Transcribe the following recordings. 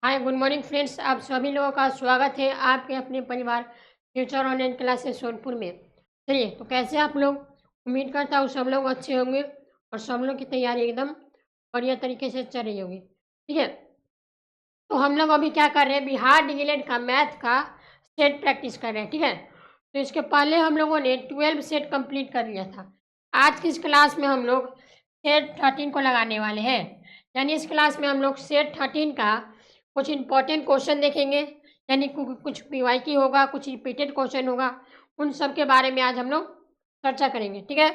Hi good morning friends, आप सभी लोगों का स्वागत है आपके अपने परिवार फ्यूचर ऑनलाइन क्लासेस सोनपुर में। चलिए, तो कैसे आप लोग? उम्मीद करता हूँ सब लोग अच्छे होंगे और सब लोग की तैयारी एकदम बढ़िया तरीके से चल रही होगी। ठीक है, तो हम लोग अभी क्या कर रहे हैं, बिहार डीएलएड का मैथ का सेट प्रैक्टिस कर रहे हैं। ठीक है, तो इसके पहले हम लोगों ने 12 सेट कंप्लीट कर लिया था। आज की इस क्लास में हम लोग सेट 13 को लगाने वाले हैं। यानी इस क्लास में हम लोग सेट 13 का कुछ इंपॉर्टेंट क्वेश्चन देखेंगे। यानी कुछ पीवाईक्यू की होगा, कुछ रिपीटेड क्वेश्चन होगा, उन सब के बारे में आज हम लोग चर्चा करेंगे। ठीक है,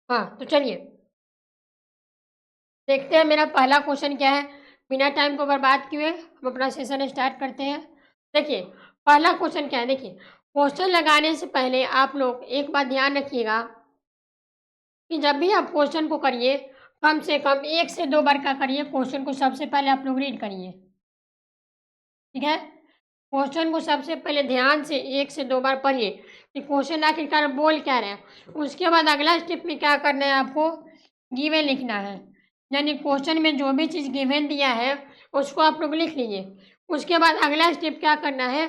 हाँ तो चलिए देखते हैं मेरा पहला क्वेश्चन क्या है। बिना टाइम को बर्बाद किए हम अपना सेशन स्टार्ट करते हैं। देखिए पहला क्वेश्चन क्या है। देखिए, क्वेश्चन लगाने से पहले आप लोग एक बात ध्यान रखिएगा कि जब भी आप क्वेश्चन को करिए, कम से कम 1 से 2 बार का करिए। क्वेश्चन को सबसे पहले आप लोग रीड करिए। ठीक है, क्वेश्चन को सबसे पहले ध्यान से 1 से 2 बार पढ़िए कि क्वेश्चन आखिरकार बोल क्या रहे हैं। उसके बाद अगला स्टेप में क्या करना है, आपको गिवन लिखना है। यानी क्वेश्चन में जो भी चीज़ गिवन दिया है उसको आप लोग लिख लीजिए। उसके बाद अगला स्टेप क्या करना है,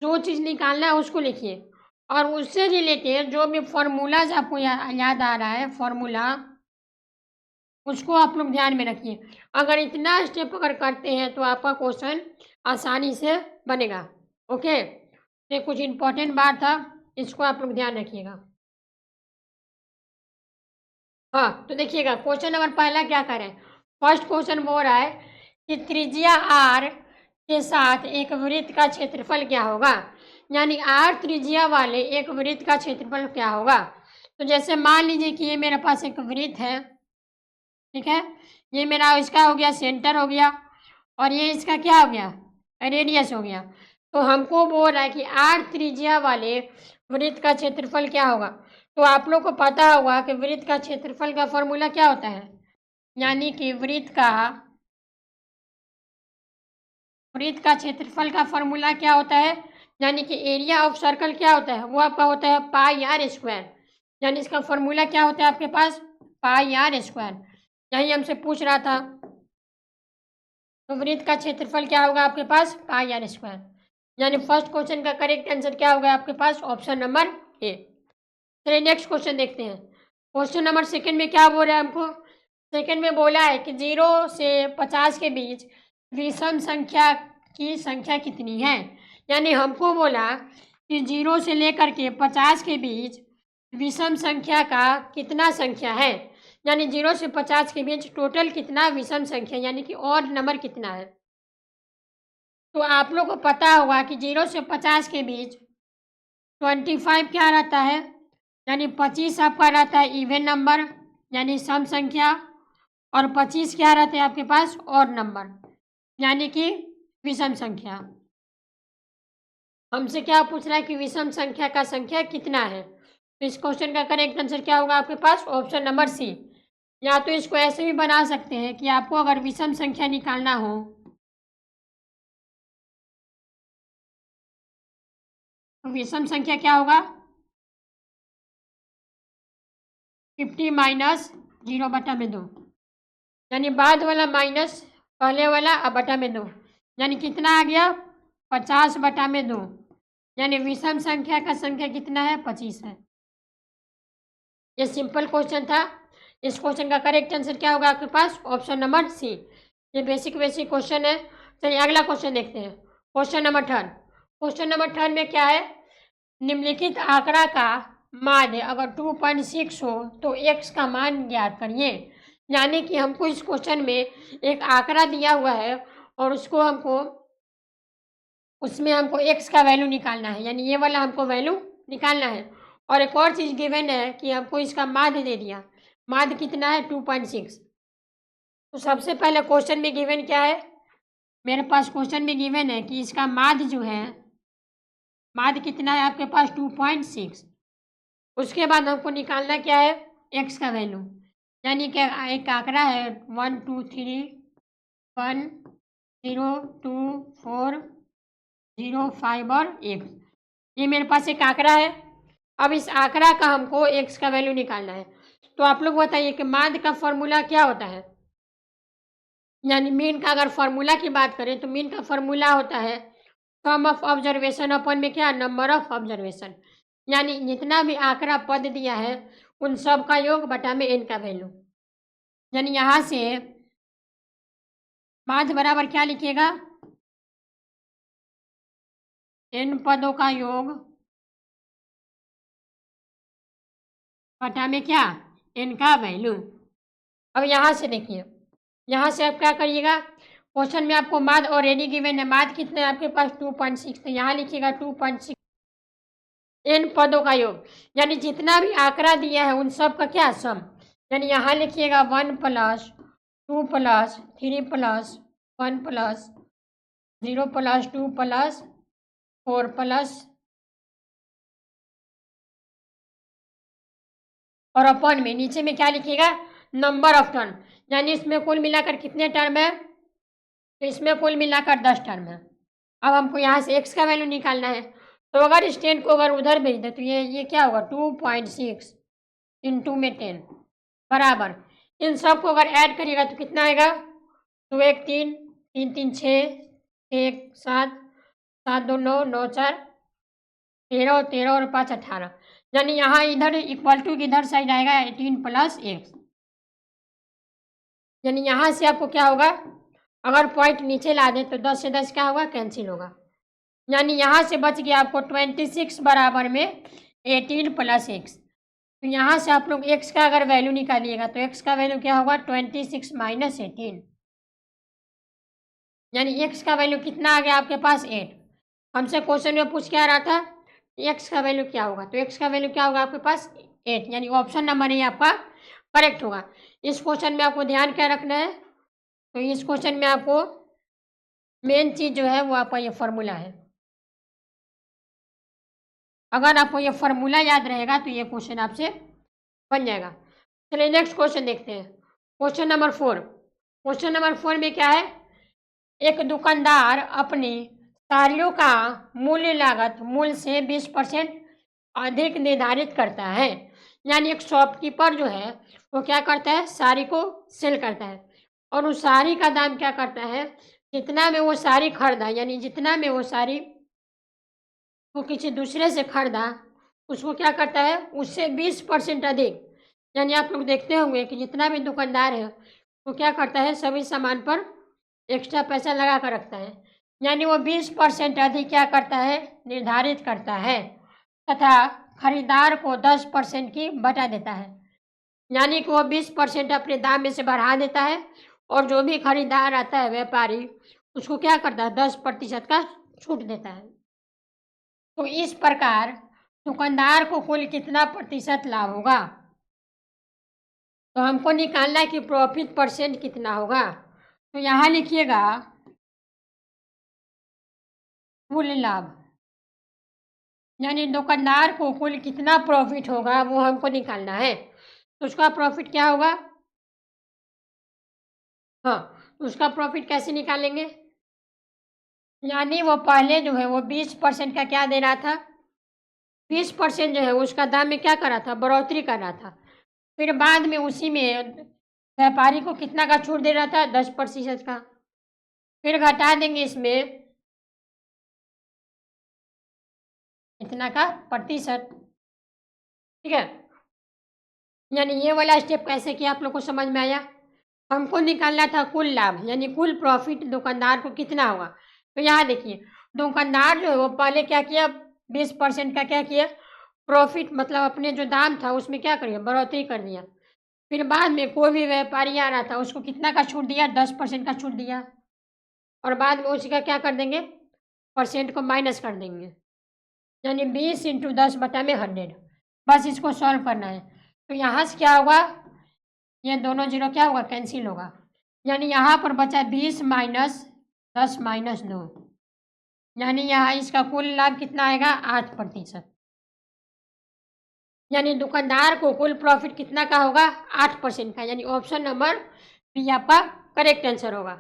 जो चीज़ निकालना है उसको लिखिए और उससे रिलेटेड जो भी फॉर्मूलाज आपको याद आ रहा है, फॉर्मूला उसको आप लोग ध्यान में रखिए। अगर इतना स्टेप अगर करते हैं तो आपका क्वेश्चन आसानी से बनेगा। ओके, ये कुछ इम्पोर्टेंट बात था, इसको आप लोग ध्यान रखिएगा। हाँ तो देखिएगा क्वेश्चन नंबर पहला क्या करें। फर्स्ट क्वेश्चन बोल रहा है कि त्रिज्या आर के साथ एक वृत्त का क्षेत्रफल क्या होगा। यानी आर त्रिज्या वाले एक वृत्त का क्षेत्रफल क्या होगा। तो जैसे मान लीजिए कि ये मेरे पास एक वृत्त है। ठीक है, ये मेरा इसका हो गया सेंटर हो गया और ये इसका क्या हो गया, रेडियस हो गया। तो हमको बोल रहा है कि आर त्रिज्या वाले वृत्त का क्षेत्रफल क्या होगा। तो आप लोग को पता होगा कि वृत्त का क्षेत्रफल का फॉर्मूला क्या होता है। यानी कि वृत्त का क्षेत्रफल का फॉर्मूला क्या होता है। यानी कि एरिया ऑफ सर्कल क्या होता है, वो आपका होता है पाई आर स्क्वायर। यानी इसका फॉर्मूला क्या होता है आपके पास, पाई आर स्क्वायर। यही हमसे पूछ रहा था। तो वृत्त का क्षेत्रफल क्या होगा आपके पास, पाई आर स्क्वायर। यानी फर्स्ट क्वेश्चन का करेक्ट आंसर क्या होगा आपके पास, ऑप्शन नंबर ए। चलिए नेक्स्ट क्वेश्चन देखते हैं। क्वेश्चन नंबर सेकंड में क्या बोल रहा है हमको। सेकंड में बोला है कि 0 से 50 के बीच विषम संख्या की संख्या कितनी है। यानी हमको बोला कि 0 से लेकर के 50 के बीच विषम संख्या का कितना संख्या है। यानी 0 से 50 के बीच टोटल कितना विषम संख्या, यानी कि और नंबर कितना है। तो आप लोग को पता होगा कि 0 से 50 के बीच 25 क्या रहता है, यानी 25 आपका रहता है इवन नंबर यानी सम संख्या, और 25 क्या रहते हैं आपके पास और नंबर यानी कि विषम संख्या। हमसे क्या पूछ रहा है कि विषम संख्या का संख्या कितना है। तो इस क्वेश्चन का करेक्ट आंसर क्या होगा आपके पास, ऑप्शन नंबर सी। या तो इसको ऐसे भी बना सकते हैं कि आपको अगर विषम संख्या निकालना हो तो विषम संख्या क्या होगा, 50 माइनस 0/2। यानी बाद वाला माइनस पहले वाला अब बटा में 2, यानी कितना आ गया 50/2। यानी विषम संख्या का संख्या कितना है, 25 है। ये सिंपल क्वेश्चन था। इस क्वेश्चन का करेक्ट आंसर क्या होगा आपके पास, ऑप्शन नंबर सी। ये बेसिक क्वेश्चन है। चलिए अगला क्वेश्चन देखते हैं। Question number third. Question number third में क्या है, निम्नलिखित आंकड़ा का माध्य अगर 2.6 हो तो x का मान ज्ञात करिए। यानी कि हमको इस क्वेश्चन में एक आंकड़ा दिया हुआ है और उसमें हमको x का वैल्यू निकालना है, यानी ये वाला हमको वैल्यू निकालना है। और एक और चीज़ गिवन है कि हमको इसका माध्य दे दिया। माध्य कितना है, 2.6। तो सबसे पहले क्वेश्चन में गिवन क्या है, मेरे पास क्वेश्चन में गिवन है कि इसका माध्य जो है, माध्य कितना है आपके पास 2.6। उसके बाद हमको निकालना क्या है, x का वैल्यू। यानी कि एक आंकड़ा है 1 2 3 1 0 2 4 0 5 और 1। ये मेरे पास एक आंकड़ा है। अब इस आंकड़ा का हमको एक्स का वैल्यू निकालना है। तो आप लोग बताइए कि माध्य का फॉर्मूला क्या होता है। यानी मीन का अगर फॉर्मूला की बात करें तो मीन का फॉर्मूला होता है सम ऑफ ऑब्जर्वेशन अपन में क्या, नंबर ऑफ ऑब्जर्वेशन। यानी जितना भी आंकड़ा पद दिया है उन सब का योग बटा में एन का वैल्यू। यानी यहाँ से माध्य बराबर क्या लिखिएगा, एन पदों का योग बटा में क्या, एन का वैल्यू। अब यहाँ से देखिए, यहाँ से आप क्या करिएगा, क्वेश्चन में आपको माध्य ऑलरेडी गिवन है। माध्य कितने आपके पास 2.6, तो यहाँ लिखिएगा 2.6 एन पदों का योग। यानी जितना भी आंकड़ा दिया है उन सब का क्या, सम। यानी यहाँ लिखिएगा 1 + 2 + 3 + 1 + 0 + 2 + 4 + और अपन में नीचे में क्या लिखिएगा, नंबर ऑफ टर्म। यानी इसमें कुल मिलाकर कितने टर्म है, तो इसमें कुल मिलाकर 10 टर्म है। अब हमको यहाँ से x का वैल्यू निकालना है। तो अगर इस 10 को अगर उधर भेज दे तो ये क्या होगा, 2.6 इंटू में 10 बराबर, इन सब को अगर ऐड करिएगा तो कितना आएगा, 2 1 3 3 3 6 1 7 7 2 9 9 4 13 और 13 और 5 18। यानी यहाँ इधर इक्वल टू इधर साइड आएगा 18 + x। यानी यहाँ से आपको क्या होगा, अगर पॉइंट नीचे ला दें तो 10 से 10 क्या होगा, कैंसिल होगा। यानी यहाँ से बच गया आपको 26 बराबर में 18 + x। तो यहाँ से आप लोग x का अगर वैल्यू निकालिएगा तो x का वैल्यू क्या होगा, 26 - 18। यानी x का वैल्यू कितना आ गया आपके पास, 8। हमसे क्वेश्चन में पूछ क्या रहा था, x का वैल्यू क्या होगा, तो x का वैल्यू क्या होगा आपके पास, 8। यानी ऑप्शन नंबर ए आपका करेक्ट होगा। इस क्वेश्चन में आपको ध्यान क्या रखना है, तो इस क्वेश्चन में आपको मेन चीज़ जो है वो आपका ये फार्मूला है। अगर आपको ये फार्मूला याद रहेगा तो ये क्वेश्चन आपसे बन जाएगा। चलिए नेक्स्ट क्वेश्चन देखते हैं, क्वेश्चन नंबर 4। क्वेश्चन नंबर 4 में क्या है, एक दुकानदार अपनी साड़ियों का मूल्य लागत मूल्य से 20% अधिक निर्धारित करता है। यानी एक शॉपकीपर जो है वो क्या करता है, साड़ी को सेल करता है और उस साड़ी का दाम क्या करता है, जितना में वो साड़ी खरीदा, यानी जितना में वो साड़ी वो किसी दूसरे से खरीदा उसको क्या करता है, उससे 20% अधिक। यानी आप लोग देखते होंगे कि जितना भी दुकानदार है वो क्या करता है, सभी सामान पर एक्स्ट्रा पैसा लगा कर रखता है। यानी वो 20% अधिक क्या करता है, निर्धारित करता है तथा खरीदार को 10% की बटा देता है। यानी कि वो 20% अपने दाम में से बढ़ा देता है और जो भी खरीदार आता है व्यापारी उसको क्या करता है, 10% का छूट देता है। तो इस प्रकार दुकानदार को कुल कितना प्रतिशत लाभ होगा, तो हमको निकालना है कि प्रॉफिट परसेंट कितना होगा। तो यहाँ लिखिएगा कुल लाभ, यानी दुकानदार को कुल कितना प्रॉफिट होगा वो हमको निकालना है। तो उसका प्रॉफिट क्या होगा, हाँ, तो उसका प्रॉफिट कैसे निकालेंगे, यानी वो पहले जो है वो 20% का क्या दे रहा था, 20% जो है उसका दाम में क्या कर रहा था, बढ़ोतरी कर रहा था। फिर बाद में उसी में व्यापारी को कितना का छूट दे रहा था, 10% का। फिर घटा देंगे इसमें इतना का प्रतिशत, ठीक है। यानी ये वाला स्टेप कैसे किया आप लोग को समझ में आया। हमको निकालना था कुल लाभ, यानी कुल प्रॉफिट दुकानदार को कितना होगा। तो यहाँ देखिए दुकानदार जो है वो पहले क्या किया, 20% का क्या किया, प्रॉफिट मतलब अपने जो दाम था उसमें क्या करिए, बढ़ोतरी कर दिया। फिर बाद में कोई भी व्यापारी आ रहा था उसको कितना का छूट दिया, 10% का छूट दिया और बाद में उसी का क्या कर देंगे, परसेंट को माइनस कर देंगे। यानी 20 × 10/100। बस इसको सॉल्व करना है। तो यहाँ से क्या होगा, ये दोनों जीरो क्या होगा, कैंसिल होगा। यानी यहाँ पर बचा 20 - 10 - 2, यानी यहाँ इसका कुल लाभ कितना आएगा, 8%। यानी दुकानदार को कुल प्रॉफिट कितना का होगा, 8% का। यानी ऑप्शन नंबर बी आपका करेक्ट आंसर होगा,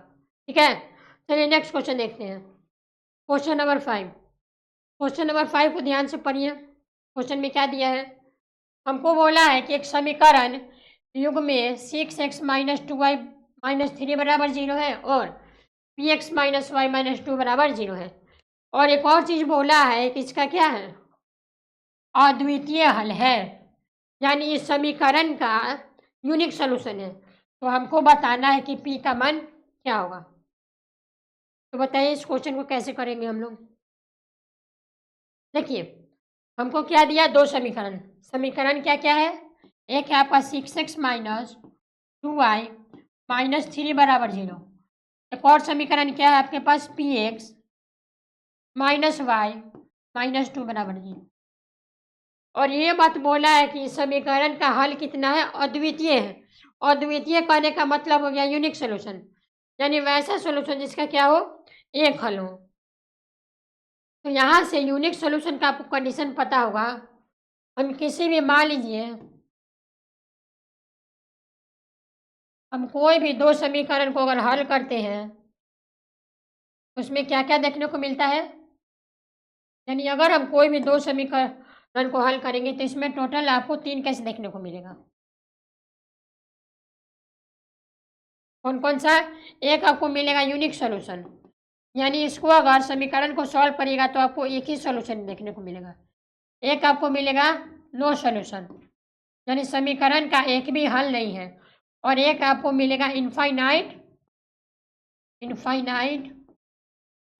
ठीक है। चलिए नेक्स्ट क्वेश्चन देखते हैं, क्वेश्चन नंबर 5। क्वेश्चन नंबर 5 को ध्यान से पढ़िए। क्वेश्चन में क्या दिया है, हमको बोला है कि एक समीकरण युग में 6x-2y-3 बराबर 0 है और px-y-2 बराबर 0 है। और एक और चीज़ बोला है कि इसका क्या है, अद्वितीय हल है, यानी इस समीकरण का यूनिक सोल्यूशन है। तो हमको बताना है कि p का मान क्या होगा। तो बताइए इस क्वेश्चन को कैसे करेंगे हम लोग। देखिए हमको क्या दिया, दो समीकरण। समीकरण क्या क्या है, एक है आपका 6x-2y-3 बराबर 0। एक और समीकरण क्या है आपके पास, px-y-2 बराबर 0। और ये बात बोला है कि इस समीकरण का हल कितना है, अद्वितीय है। अद्वितीय कहने का मतलब हो गया यूनिक सोल्यूशन, यानी वैसा सोल्यूशन जिसका क्या हो, एक हल हो। तो यहाँ से यूनिक सोल्यूशन का आपको कंडीशन पता होगा। हम किसी भी, मान लीजिए हम कोई भी दो समीकरण को अगर हल करते हैं उसमें क्या क्या देखने को मिलता है, यानी अगर हम कोई भी दो समीकरण को हल करेंगे तो इसमें टोटल आपको 3 कैसे देखने को मिलेगा। कौन कौन सा, एक आपको मिलेगा यूनिक सोल्यूशन, यानी इसको अगर समीकरण को सॉल्व करिएगा तो आपको एक ही सोल्यूशन देखने को मिलेगा। एक आपको मिलेगा नो सोल्यूशन, यानी समीकरण का एक भी हल नहीं है। और एक आपको मिलेगा इनफाइनाइट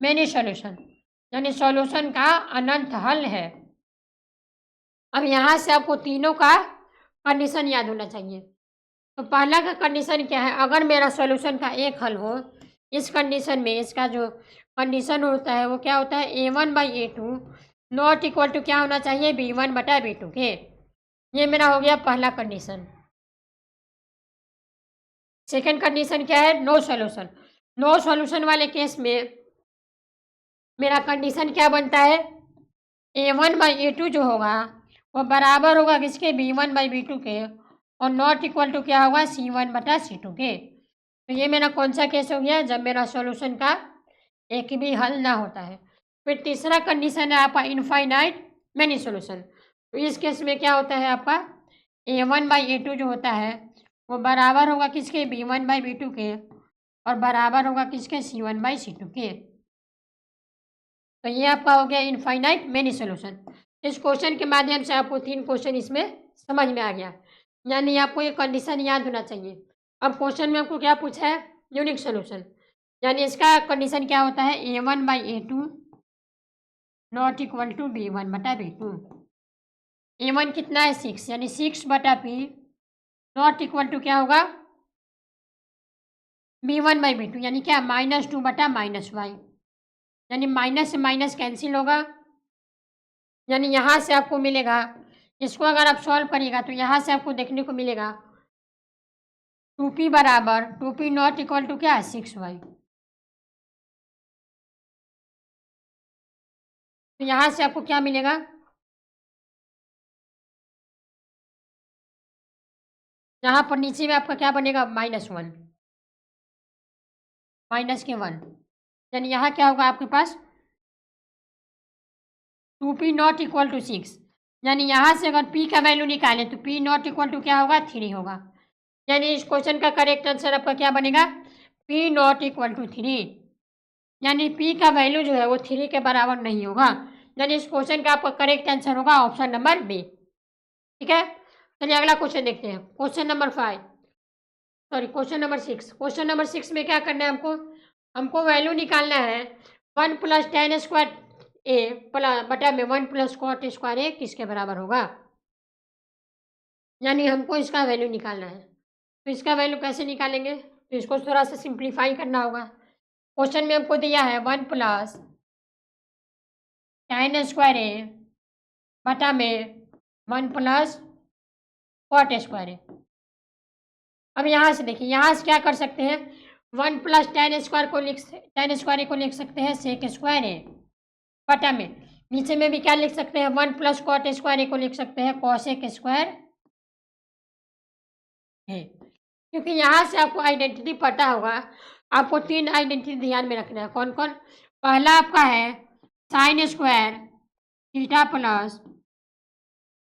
मैनी सोल्यूशन, यानी सॉल्यूशन का अनंत हल है। अब यहाँ से आपको तीनों का कंडीशन याद होना चाहिए। तो पहला का कंडीशन क्या है, अगर मेरा सॉल्यूशन का एक हल हो, इस कंडीशन में इसका जो कंडीशन होता है वो क्या होता है, a1/a2 नॉट इक्वल टू क्या होना चाहिए, b1/b2 के। ये मेरा हो गया पहला कंडीशन। सेकेंड कंडीशन क्या है, नो सॉल्यूशन। नो सॉल्यूशन वाले केस में मेरा कंडीशन क्या बनता है, a1/a2 जो होगा वो बराबर होगा किसके, b1/b2 के, और नॉट इक्वल टू क्या होगा, c1/c2 के। तो ये मेरा कौन सा केस हो गया, जब मेरा सॉल्यूशन का एक भी हल ना होता है। फिर तीसरा कंडीशन है आपका इनफाइनाइट मैनी सॉल्यूशन। तो इस केस में क्या होता है आपका, a1/a2 जो होता है वो बराबर होगा किसके, b1/b2 के, और बराबर होगा किसके, c1/c2 के। तो ये आपका हो गया इनफाइनाइट मैनी सॉल्यूशन। इस क्वेश्चन के माध्यम से आपको 3 क्वेश्चन इसमें समझ में आ गया, यानी आपको ये कंडीशन याद होना चाहिए। अब क्वेश्चन में आपको क्या पूछा है, यूनिक सोल्यूशन, यानी इसका कंडीशन क्या होता है, a1/a2 not equal to b1/b2। a1 कितना है, 6, यानी 6/p नॉट इक्वल टू क्या होगा, b1/b2, यानी क्या, -2/-y, यानी माइनस से माइनस कैंसिल होगा, यानी यहाँ से आपको मिलेगा, इसको अगर आप सॉल्व करिएगा तो यहाँ से आपको देखने को मिलेगा 2p बराबर 2p नॉट इक्वल टू क्या है, 6y। तो यहाँ से आपको क्या मिलेगा, यहाँ पर नीचे में आपका क्या बनेगा, -1 -1, यानी यहाँ क्या होगा आपके पास 2p नॉट इक्वल टू 6, यानी यहाँ से अगर p का वैल्यू निकालें तो p नॉट इक्वल टू क्या होगा, 3 होगा। यानी इस क्वेश्चन का करेक्ट आंसर आपका क्या बनेगा, p नॉट इक्वल टू 3, यानी p का वैल्यू जो है वो 3 के बराबर नहीं होगा। यानी इस क्वेश्चन का आपका करेक्ट आंसर होगा ऑप्शन नंबर बी। ठीक है, चलिए अगला क्वेश्चन देखते हैं, क्वेश्चन नंबर 6। क्वेश्चन नंबर 6 में क्या करना है हमको वैल्यू निकालना है 1 + tan² a बटा में 1 + cot² a किसके बराबर होगा, यानी हमको इसका वैल्यू निकालना है। तो इसका वैल्यू कैसे निकालेंगे, तो इसको थोड़ा सा सिंप्लीफाई करना होगा। क्वेश्चन में हमको दिया है 1 + tan² a बटा में 1 + cot² a। अब यहाँ से देखिए, यहाँ से क्या कर सकते हैं, 1 + tan² a को लिख सकते हैं sec² a बटा में, नीचे में भी क्या लिख सकते हैं, 1 + cot² a को लिख सकते हैं cosec² a। क्योंकि यहाँ से आपको आइडेंटिटी पता होगा, आपको 3 आइडेंटिटी ध्यान में रखना है। कौन कौन, पहला आपका है sin² theta plus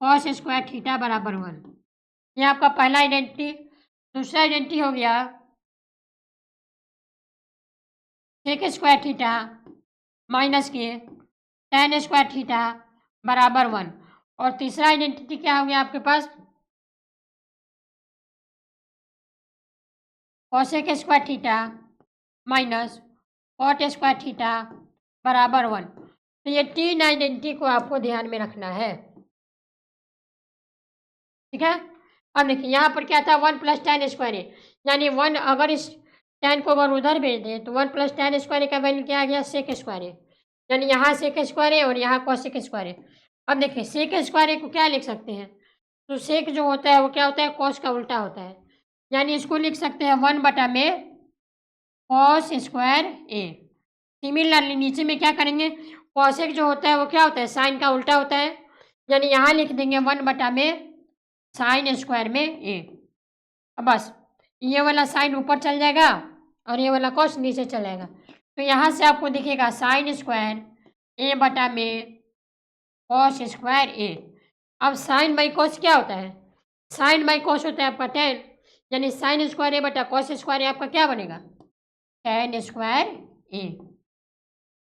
cos square theta बराबर 1। ये आपका पहला आइडेंटिटी। दूसरा आइडेंटिटी हो गया सेक स्क्वायर थीटा माइनस के टेन स्क्वायर थीटा बराबर 1। और तीसरा आइडेंटिटी क्या हो गया आपके पास, cosec square theta minus cot square theta बराबर 1। तो ये तीन आइडेंटिटी को आपको ध्यान में रखना है, ठीक है। अब देखिए यहाँ पर क्या था, 1 + tan स्क्वायर ए, यानी 1 अगर इस tan को अगर उधर भेज दें तो 1 + tan स्क्वायर ए का वैल्यू क्या आ गया, सेक स्क्वायर ए, यानी यहाँ सेक स्क्वायर ए और यहाँ कॉसेक स्क्वायर ए। अब देखिए सेक स्क्वायर ए को क्या लिख सकते हैं, तो सेक जो होता है वो क्या होता है, कॉस का उल्टा होता है, यानी इसको लिख सकते हैं 1/में कॉस स्क्वायर ए। सिमिलरली नीचे में क्या करेंगे, कॉसेक जो होता है वो क्या होता है, साइन का उल्टा होता है, यानी यहाँ लिख देंगे 1/में साइन स्क्वायर में ए। अब बस ये वाला साइन ऊपर चल जाएगा और ये वाला कॉस नीचे चल जाएगा, तो यहाँ से आपको दिखेगा साइन स्क्वायर a/में कॉस स्क्वायर ए। अब साइन बाई कॉस क्या होता है, साइन बाई कॉस होता है आपका टेन, यानी साइन स्क्वायर a/कॉस स्क्वायर ए आपका क्या बनेगा, टेन स्क्वायर ए।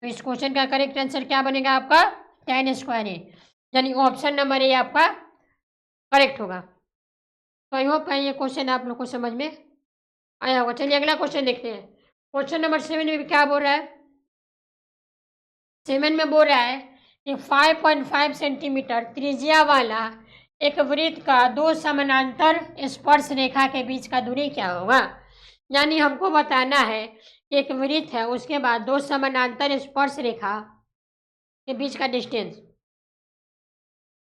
तो इस क्वेश्चन का करेक्ट आंसर क्या बनेगा आपका, टेन स्क्वायर ए, यानी ऑप्शन नंबर ए आपका करेक्ट होगा। तो आई होप ये क्वेश्चन आप लोग को समझ में आया होगा। चलिए अगला क्वेश्चन देखते हैं। क्वेश्चन नंबर 7 में क्या बोल रहा है, 7 में बोल रहा है कि 5.5 सेंटीमीटर त्रिज्या वाला एक वृत्त का दो समानांतर स्पर्श रेखा के बीच का दूरी क्या होगा। यानी हमको बताना है कि एक वृत्त है, उसके बाद दो समानांतर स्पर्श रेखा के बीच का डिस्टेंस।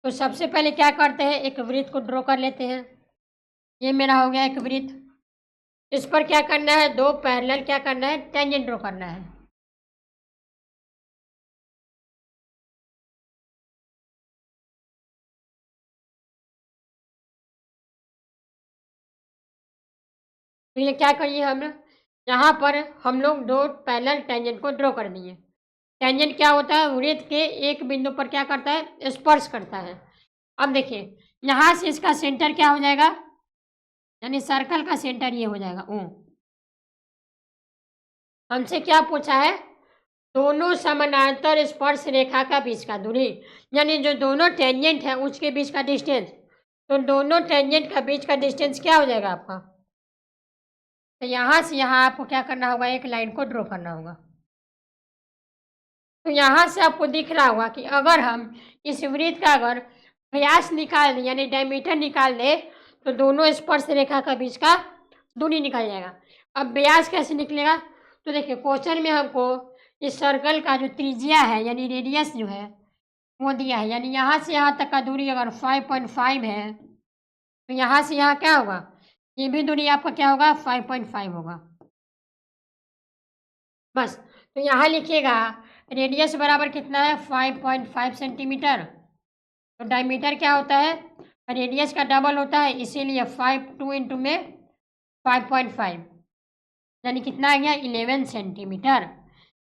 तो सबसे पहले क्या करते हैं, एक वृत्त को ड्रॉ कर लेते हैं। ये मेरा हो गया एक वृत्त, इस पर क्या करना है, दो पैरेलल क्या करना है, टेंजेंट ड्रॉ करना है। तो ये क्या करिए, हम यहाँ पर हम लोग दो पैरेलल टेंजेंट को ड्रॉ कर दिए। टेंजेंट क्या होता है, वृत्त के एक बिंदु पर क्या करता है, स्पर्श करता है। अब देखिए यहाँ से इसका सेंटर क्या हो जाएगा, यानी सर्कल का सेंटर ये हो जाएगा ओ। हमसे क्या पूछा है, दोनों समानांतर स्पर्श रेखा का बीच का दूरी, यानी जो दोनों टेंजेंट है उसके बीच का डिस्टेंस। तो दोनों टेंजेंट का बीच का डिस्टेंस क्या हो जाएगा आपका, तो यहाँ से यहाँ आपको क्या करना होगा, एक लाइन को ड्रॉ करना होगा। तो यहाँ से आपको दिख रहा होगा कि अगर हम इस वृत्त का अगर व्यास निकाल दें यानी डायमीटर निकाल दें तो दोनों स्पर्श रेखा का बीच का दूरी निकल जाएगा। अब व्यास कैसे निकलेगा, तो देखिए क्वेश्चन में हमको इस सर्कल का जो त्रिज्या है यानी रेडियस जो है वो दिया है, यानी यहाँ से यहाँ तक का दूरी अगर 5.5 है तो यहाँ से यहाँ क्या होगा, ये भी दूरी आपका क्या होगा, 5.5 होगा। बस तो यहाँ लिखिएगा रेडियस बराबर कितना है, 5.5 सेंटीमीटर। तो डायमीटर क्या होता है, रेडियस का डबल होता है, इसीलिए 5 2 इंटू में 5.5 यानी कितना आ गया, 11 सेंटीमीटर।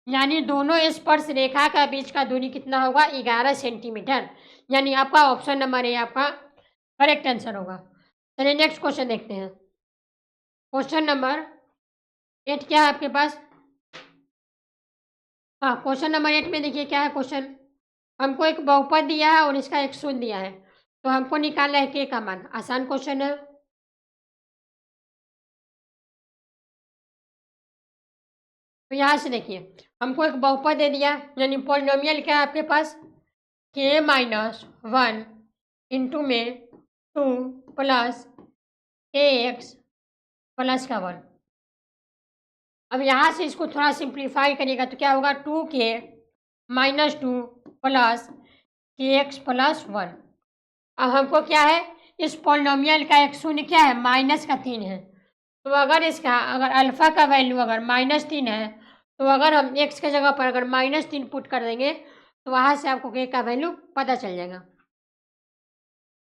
यानी दोनों स्पर्श रेखा का बीच का दूरी कितना होगा, 11 सेंटीमीटर। यानी आपका ऑप्शन नंबर ए आपका करेक्ट आंसर होगा। चलिए नेक्स्ट क्वेश्चन देखते हैं। क्वेश्चन नंबर 8 क्या है आपके पास, हाँ क्वेश्चन नंबर 8 में देखिए क्या है क्वेश्चन, हमको एक बहुपद दिया है और इसका एक शून्य दिया है, तो हमको निकालना है के का मान। आसान क्वेश्चन है। तो यहाँ से देखिए हमको एक बहुपद दे दिया, यानी पॉलिनोमियल क्या है आपके पास, k-1 इंटू में 2 प्लस kx प्लस का 1। अब यहाँ से इसको थोड़ा सिंप्लीफाई करिएगा तो क्या होगा, 2k - 2 प्लस kx प्लस 1। अब हमको क्या है, इस पॉलिनोमियल का एक शून्य क्या है, -3 है। तो अगर इसका अगर अल्फ़ा का वैल्यू अगर -3 है तो अगर हम x के जगह पर अगर -3 पुट कर देंगे तो वहाँ से आपको k का वैल्यू पता चल जाएगा।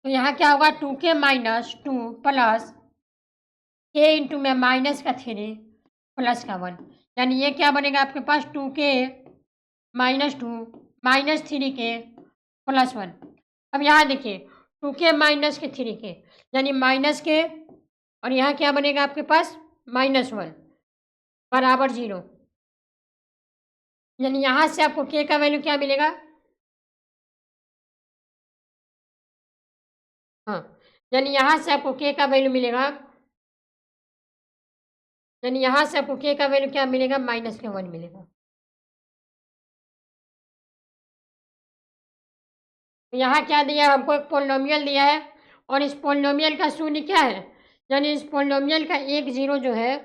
तो यहाँ क्या होगा, 2k - 2 प्लस k इंटू में -3 प्लस का 1, यानी ये क्या बनेगा आपके पास, 2k - 2 -3k प्लस 1। अब यहाँ देखिए 2k माइनस के 3k, यानी माइनस के, और यहाँ क्या बनेगा आपके पास -1 बराबर 0। यानी यहाँ से आपको k का वैल्यू क्या मिलेगा, हाँ, यानी यहाँ से आपको k का वैल्यू मिलेगा, यानी यहाँ से आपको k का वैल्यू क्या मिलेगा, -1 मिलेगा। तो यहाँ क्या दिया है हमको, एक पोलिनोमियल दिया है, और इस पोलिनोमियल का शून्य क्या है, यानी इस पोलिनोमियल का एक जीरो जो है,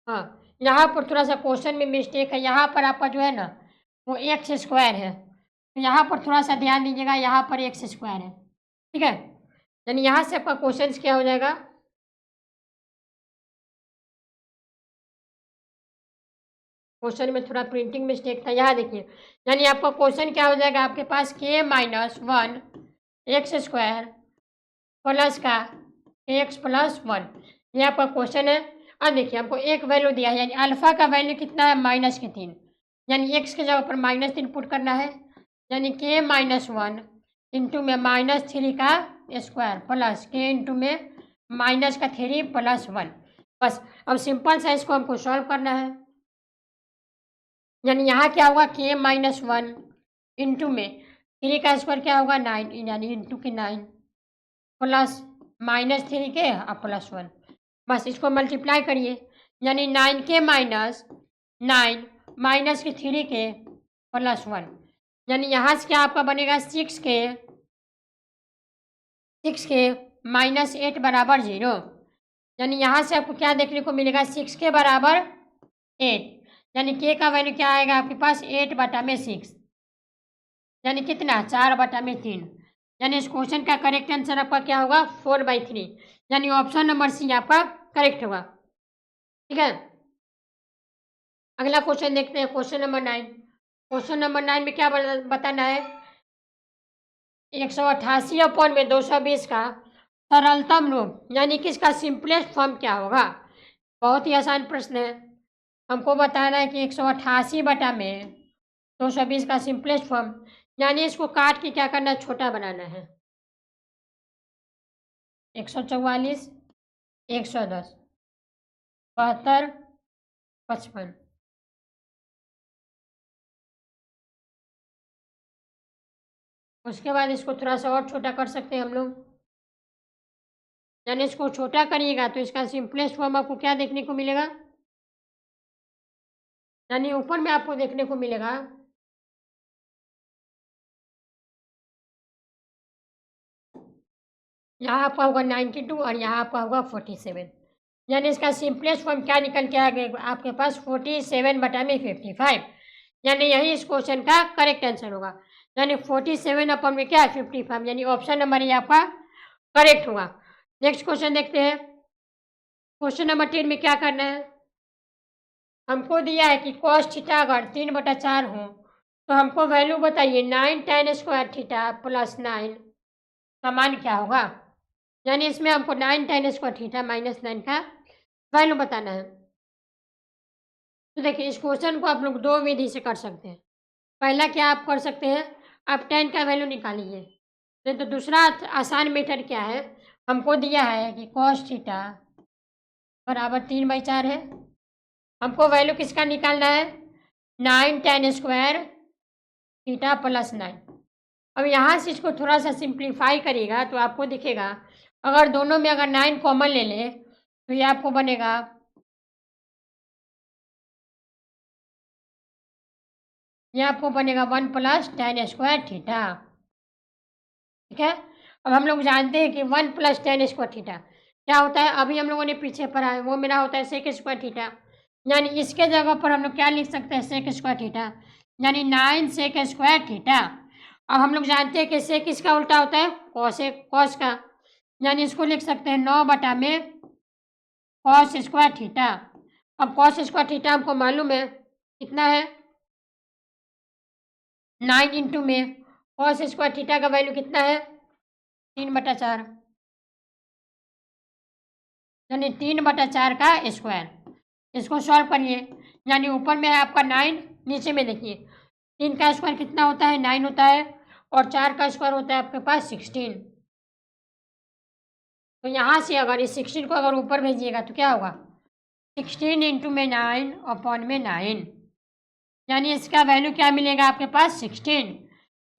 हाँ, यहाँ पर थोड़ा सा क्वेश्चन में मिस्टेक है, यहाँ पर आपका जो है ना वो एक्स स्क्वायर है, तो यहाँ पर थोड़ा सा ध्यान दीजिएगा, यहाँ पर एक्स स्क्वायर है, ठीक है। यानी यहाँ से आपका क्वेश्चन क्या हो जाएगा, क्वेश्चन में थोड़ा प्रिंटिंग मिस्टेक था, यहाँ देखिए, यानी आपका क्वेश्चन क्या हो जाएगा, आपके पास k-1 एक्स स्क्वायर प्लस का एक्स प्लस 1, ये आपका क्वेश्चन है। अब देखिए हमको एक वैल्यू दिया है, यानी अल्फा का वैल्यू कितना है, -3, यानी एक्स के जगह पर -3 पुट करना है, यानी k-1 इंटू में -3 का स्क्वायर प्लस k इंटू में -3 प्लस 1। बस अब सिंपल सा इसको हमको सॉल्व करना है, यानी यहाँ क्या होगा, k-1 इंटू में 3 का स्क्वायर क्या होगा 9, यानी इंटू के 9 प्लस -3 के और प्लस 1, बस इसको मल्टीप्लाई करिए, यानी 9k माइनस 9 माइनस के 3k प्लस 1, यानी यहाँ से क्या आपका बनेगा 6k माइनस 8 बराबर 0, यानी यहाँ से आपको क्या देखने को मिलेगा, 6k बराबर 8, यानी k का वैल्यू क्या आएगा आपके पास 8/6, यानी कितना 4/3, यानी इस क्वेश्चन का करेक्ट आंसर आपका क्या होगा 4/3, यानी ऑप्शन नंबर सी आपका करेक्ट होगा, ठीक है। अगला क्वेश्चन देखते हैं, क्वेश्चन नंबर 9। क्वेश्चन नंबर 9 में क्या बताना है, 188/220 का सरलतम रूप, यानी कि इसका सिंपलेस्ट फॉर्म क्या होगा। बहुत ही आसान प्रश्न है, हमको बताना है कि 188/220 का सिंपलेस्ट फॉर्म, यानी इसको काट के क्या करना है, छोटा बनाना है, 144, 110, 72, 55, उसके बाद इसको थोड़ा सा और छोटा कर सकते हैं हम लोग, यानी इसको छोटा करिएगा तो इसका सिंपलेस्ट फॉर्म आपको क्या देखने को मिलेगा, यानी ऊपर में आपको देखने को मिलेगा यहाँ आपका होगा 92 और यहाँ आपका होगा 47, यानी इसका सिंपलेस्ट फॉर्म क्या निकल के आ गया आपके पास 47/55, यानी यही इस क्वेश्चन का करेक्ट आंसर होगा, यानी 47 अपन में क्या है 55, यानी ऑप्शन नंबर ये आपका करेक्ट होगा। नेक्स्ट क्वेश्चन देखते हैं, क्वेश्चन नंबर 10 में क्या करना है, हमको दिया है कि cos थीटा अगर 3/4 हो तो हमको वैल्यू बताइए 9 tan स्क्वायर थीटा प्लस 9 का मान क्या होगा, यानी इसमें हमको 9 tan स्क्वायर थीटा माइनस 9 का वैल्यू बताना है। तो देखिए इस क्वेश्चन को आप लोग दो विधि से कर सकते हैं, पहला क्या आप कर सकते हैं, आप tan का वैल्यू निकालिए, नहीं तो दूसरा आसान मेथड क्या है, हमको दिया है कि cos थीटा बराबर 3/4 है, हमको वैल्यू किसका निकालना है 9 tan स्क्वायर थीटा प्लस 9। अब यहाँ से इसको थोड़ा सा सिंप्लीफाई करिएगा तो आपको दिखेगा, अगर दोनों में अगर 9 कॉमन ले ले तो ये आपको बनेगा, ये आपको बनेगा 1 प्लस tan स्क्वायर थीटा, ठीक है। अब हम लोग जानते हैं कि 1 प्लस tan स्क्वायर थीटा क्या होता है, अभी हम लोगों ने पीछे पढ़ा है, वो मेरा होता है सेक स्क्वायर थीटा, यानी इसके जगह पर हम लोग क्या लिख सकते हैं सेक स्क्वायर थीटा, यानी 9 सेक स्क्वायर थीटा। अब हम लोग जानते हैं कि सेक किसका उल्टा होता है कॉस का, यानी इसको लिख सकते हैं 9/में कॉस स्क्वायर थीटा। अब कॉस स्क्वायर थीटा हमको मालूम है कितना है 9 इंटू में कॉस स्क्वायर थीटा का वैल्यू कितना है 3/4, यानी 3/4 का स्क्वायर। इसको सॉल्व करिए, यानी ऊपर में है आपका 9, नीचे में देखिए 3 का स्क्वायर कितना होता है, 9 होता है, और 4 का स्क्वायर होता है आपके पास 16। तो यहाँ से अगर इस 16 को अगर ऊपर भेजिएगा तो क्या होगा, 16 इंटू में 9 अपॉन में 9, यानी इसका वैल्यू क्या मिलेगा आपके पास 16।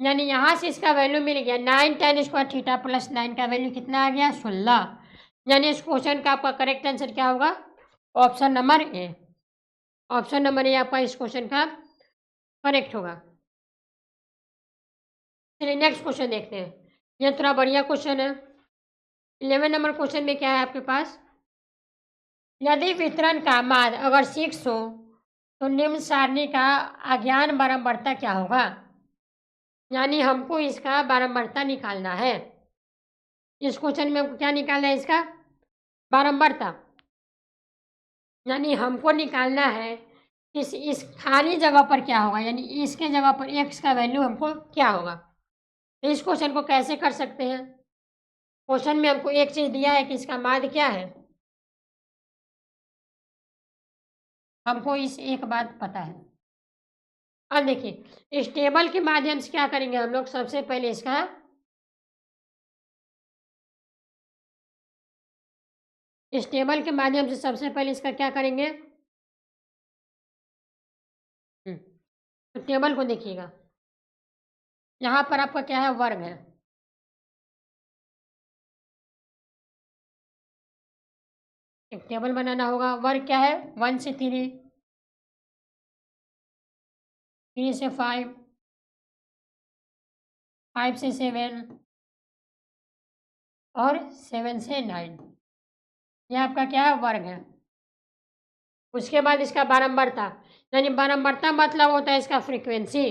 यानी यहाँ से इसका वैल्यू मिल गया 9 tan स्क्वायर थीटा प्लस 9 का वैल्यू कितना आ गया, 16। यानी इस क्वेश्चन का आपका करेक्ट आंसर क्या होगा, option number A. Option number A आपका इस क्वेश्चन का करेक्ट होगा। चलिए नेक्स्ट क्वेश्चन देखते हैं, ये थोड़ा बढ़िया क्वेश्चन है। 11 नंबर क्वेश्चन में क्या है आपके पास, यदि वितरण का मान अगर 6 हो तो निम्न सारणी का अज्ञान बारंबारता क्या होगा। यानी हमको इसका बारंबारता निकालना है। इस क्वेश्चन में हमको क्या निकालना है, इसका बारंबारता। यानी हमको निकालना है कि इस खाली जगह पर क्या होगा, यानी इसके जगह पर x का वैल्यू हमको क्या होगा। तो इस क्वेश्चन को कैसे कर सकते हैं, क्वेश्चन में हमको एक चीज़ दिया है कि इसका मान क्या है, हमको इस एक बात पता है। अब देखिए इस टेबल के माध्यम से क्या करेंगे हम लोग, सबसे पहले इसका इस टेबल के माध्यम से सबसे पहले इसका क्या करेंगे, तो टेबल को देखिएगा, यहाँ पर आपका क्या है, वर्ग है। एक टेबल बनाना होगा, वर्ग क्या है, 1 से 3, 3 से 5, 5 से 7 और 7 से 9, यह आपका क्या है, वर्ग है। उसके बाद इसका बारंबारता, यानी बारंबारता मतलब होता है इसका फ्रीक्वेंसी,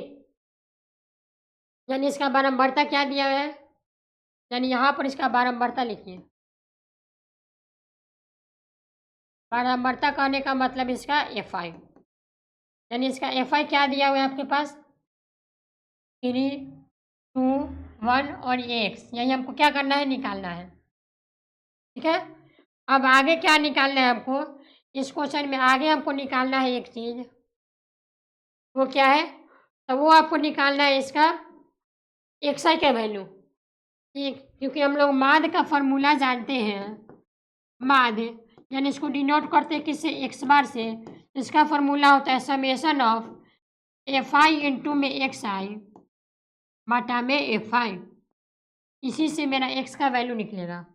यानी इसका बारंबारता क्या दिया है, यानी यहाँ पर इसका बारंबारता लिखिए। बारंबारता कहने का मतलब इसका FI, यानी इसका FI क्या दिया हुआ है आपके पास, 3, 2, 1 और ये x, यही हमको क्या करना है, निकालना है। ठीक है, अब आगे क्या निकालना है हमको, इस क्वेश्चन में आगे हमको निकालना है एक चीज़, वो क्या है, तो वो आपको निकालना है इसका XI का वैल्यू। ठीक, क्योंकि हम लोग माध्य का फॉर्मूला जानते हैं, माध्य यानी इसको डिनोट करते हैं किससे, x बार से। इसका फॉर्मूला होता है समेशन ऑफ FI इंटू में XI बटा में FI, इसी से मेरा x का वैल्यू निकलेगा।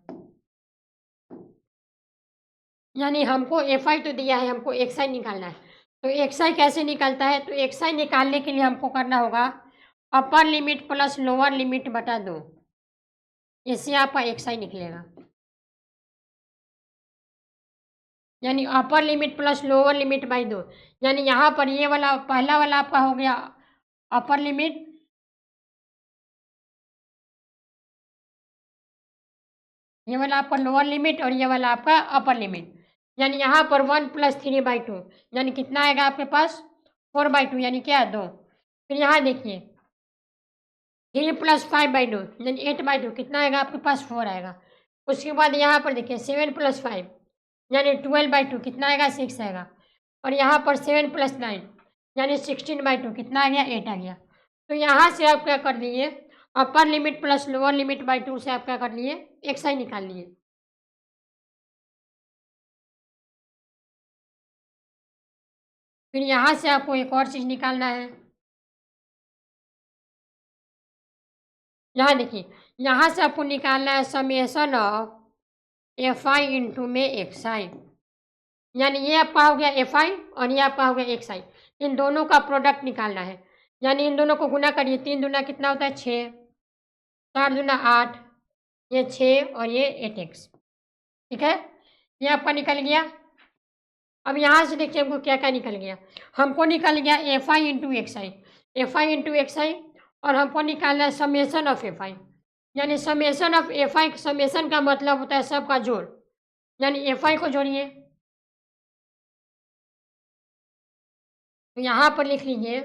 यानी हमको FI तो दिया है, हमको XI निकालना है। तो XI कैसे निकलता है, तो XI निकालने के लिए हमको करना होगा upper limit plus lower limit बटा 2, इससे आपका XI निकलेगा। यानी upper limit plus lower limit by 2, यानी यहाँ पर ये वाला पहला वाला आपका हो गया अपर लिमिट, ये वाला आपका लोअर लिमिट और ये वाला आपका अपर लिमिट। यानी यहाँ पर 1 + 3/2, यानी कितना आएगा आपके पास, 4/2, यानी क्या, 2। फिर यहाँ देखिए 3 + 5/2 यानी 8/2, कितना आएगा आपके पास, 4 आएगा। उसके बाद यहाँ पर देखिए 7 + 5 यानी 12/2, कितना आएगा, 6 आएगा। और यहाँ पर 7 + 9 यानी 16/2, कितना आ गया, 8 आ गया। तो यहाँ से आप क्या कर लिए, upper limit plus lower limit by 2 से आप क्या कर लिए, XI निकाल लिए। फिर यहाँ से आपको एक और चीज़ निकालना है, यहाँ देखिए, यहाँ से आपको निकालना है समेशन ऑफ FI इंटू में XI, यानी ये आपका हो गया FI और ये आपका हो गया XI, इन दोनों का प्रोडक्ट निकालना है। यानी इन दोनों को गुना करिए, 3 दूना कितना होता है, 6, 4 दूना 8, ये 6 और ये 8x। ठीक है, ये आपका निकल गया। अब यहाँ से देखिए हमको क्या क्या निकल गया, हमको निकल गया FI into XI, FI into XI, और हमको निकालना है समेशन ऑफ FI, यानी समेशन ऑफ FI, समेशन का मतलब होता है सबका जोड़, यानी FI को जोड़िए। तो यहाँ पर लिख लीजिए,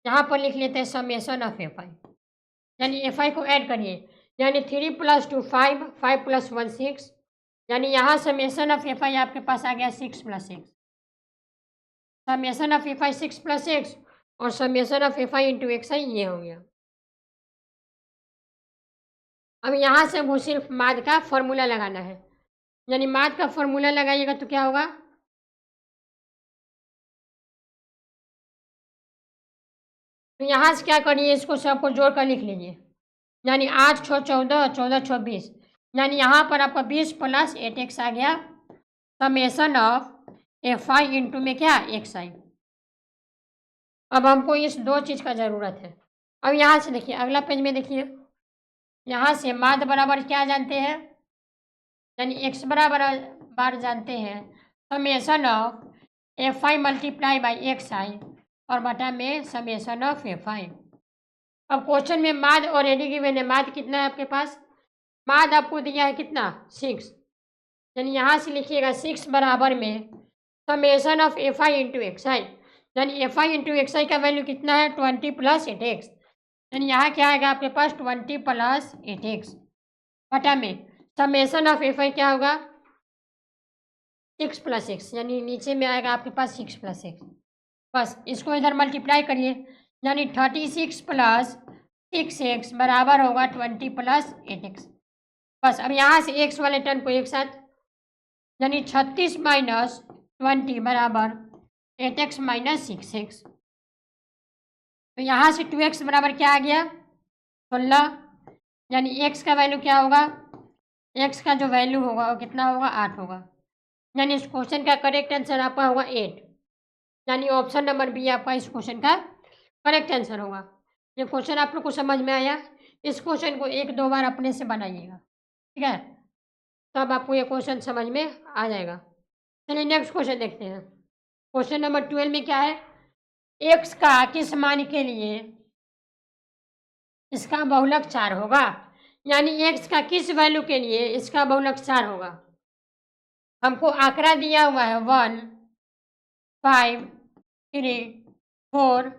यहाँ पर लिख लेते हैं समेशन ऑफ FI, यानी FI को ऐड करिए, यानी 3 + 2 5, 5 + 1 6, यानी यहाँ समेसन ऑफ एफ आई आपके पास आ गया 6 + 6, समेसन ऑफ एफ आई 6 + 6 और summation of F I into X I ये हो गया। अब यहाँ से वो सिर्फ माद का फॉर्मूला लगाना है, यानी माद का फॉर्मूला लगाइएगा तो क्या होगा, तो यहाँ से क्या करिए, इसको सबको जोड़ कर लिख लीजिए, यानी 8 6 14, 14 6 20, यानी यहाँ पर आपका 20 + 8x आ गया, summation of F I into में क्या एक्स आई। अब हमको इस दो चीज़ का ज़रूरत है। अब यहाँ से देखिए अगला पेज में देखिए, यहाँ से माद बराबर क्या जानते हैं, यानी एक्स बराबर बार जानते हैं, summation of F I multiply by X I और बटा में समेसन ऑफ एफ आई। अब क्वेश्चन में माद ऑलरेडी गिवन है, माद कितना है आपके पास, माद आपको दिया है कितना 6, यानी यहाँ से लिखिएगा 6 बराबर में summation of F I into X I, यानी F I into X I का वैल्यू कितना है 20 + 8x, यानी यहाँ क्या आएगा आपके पास 20 + 8x बटा में समेसन ऑफ एफ आई क्या होगा 6 + 6, यानी नीचे में आएगा आपके पास 6 + 6, बस इसको इधर मल्टीप्लाई करिए, यानी 36 + 6x बराबर होगा 20 + 8x। बस अब यहाँ से x वाले टर्म को एक साथ, यानी 36 - 20 बराबर 8x - 6x, तो यहाँ से 2x बराबर क्या आ गया 16, यानी x का वैल्यू क्या होगा, x का जो वैल्यू होगा वो कितना होगा 8 होगा, यानी इस क्वेश्चन का करेक्ट आंसर आपका होगा 8, यानी ऑप्शन नंबर बी आपका इस क्वेश्चन का करेक्ट आंसर होगा। ये क्वेश्चन आप लोग को समझ में आया, इस क्वेश्चन को 1-2 बार अपने से बनाइएगा, ठीक है, तब आपको ये क्वेश्चन समझ में आ जाएगा। चलिए नेक्स्ट क्वेश्चन देखते हैं। क्वेश्चन नंबर 12 में क्या है, एक्स का किस मान के लिए इसका बहुलक 4 होगा, यानी एक्स का किस वैल्यू के लिए इसका बहुलक 4 होगा। हमको आंकड़ा दिया हुआ है 1 5 3 4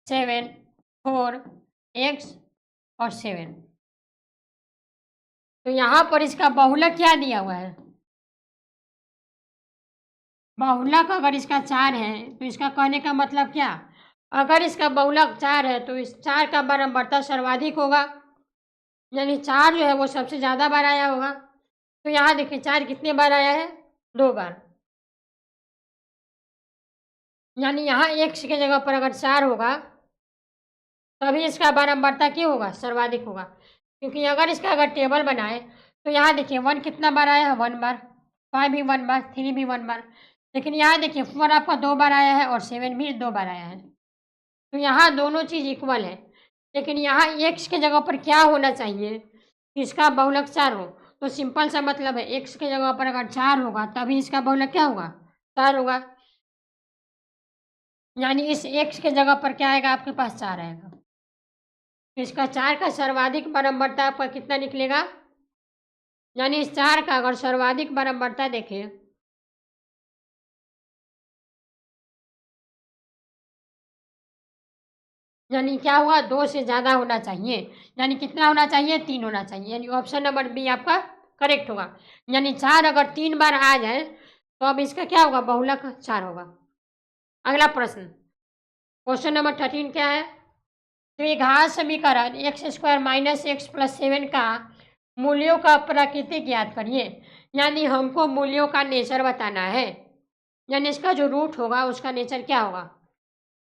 7 4 x और 7, तो यहाँ पर इसका बहुलक क्या दिया हुआ है, बहुलक अगर इसका 4 है तो इसका कहने का मतलब क्या, अगर इसका बहुलक 4 है तो इस 4 का बराबरता सर्वाधिक होगा, यानी 4 जो है वो सबसे ज़्यादा बार आया होगा। तो यहाँ देखिए 4 कितने बार आया है 2 बार, यानी यहाँ x की जगह पर अगर 4 होगा तभी इसका बारंबारता क्यों होगा सर्वाधिक होगा, क्योंकि अगर इसका अगर टेबल बनाए तो यहाँ देखिए 1 कितना बार आया है 1 बार, 5 भी 1 बार, 3 भी 1 बार, लेकिन यहाँ देखिए 4 आपका 2 बार आया है और 7 भी 2 बार आया है, तो यहाँ दोनों चीज़ इक्वल है, लेकिन यहाँ x के जगह पर क्या होना चाहिए कि इसका बहुलक 4 हो, तो सिंपल सा मतलब है x के जगह पर अगर 4 होगा तभी इसका बहुलक क्या होगा 4 होगा, यानी इस x के जगह पर क्या आएगा आपके पास 4 आएगा, तो इसका 4 का सर्वाधिक बारंबारता आपका कितना निकलेगा, यानी इस 4 का अगर सर्वाधिक बारंबारता देखें यानी क्या हुआ 2 से ज़्यादा होना चाहिए, यानी कितना होना चाहिए 3 होना चाहिए, यानी ऑप्शन नंबर बी आपका करेक्ट होगा, यानी 4 अगर 3 बार आ जाए तो अब इसका क्या होगा बहुलक 4 होगा। अगला प्रश्न क्वेश्चन नंबर 13 क्या है, द्विघात समीकरण x² - x + 7 का मूल्यों का प्राकृतिक ज्ञात करिए, यानी हमको मूल्यों का नेचर बताना है, यानी इसका जो रूट होगा उसका नेचर क्या होगा,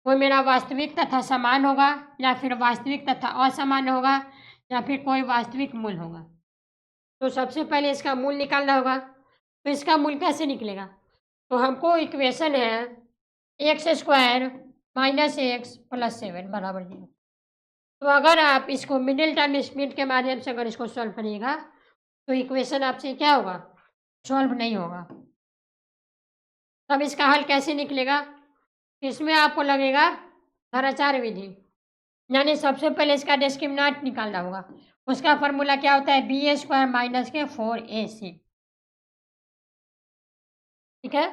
कोई मेरा वास्तविक तथा समान होगा या फिर वास्तविक तथा असामान्य होगा या फिर कोई वास्तविक मूल होगा। तो सबसे पहले इसका मूल निकालना होगा, तो इसका मूल कैसे निकलेगा, तो हमको इक्वेशन है x² - x + 7 बराबर 0, तो अगर आप इसको मिडिल टर्म स्पीड के माध्यम से अगर इसको सॉल्व करिएगा तो इक्वेशन आपसे क्या होगा सॉल्व नहीं होगा। तब इसका हल कैसे निकलेगा, इसमें आपको लगेगा धाराचार विधि, यानी सबसे पहले इसका डिस्क्रिमिनेंट निकालना होगा, उसका फॉर्मूला क्या होता है b² - 4ac, ठीक है,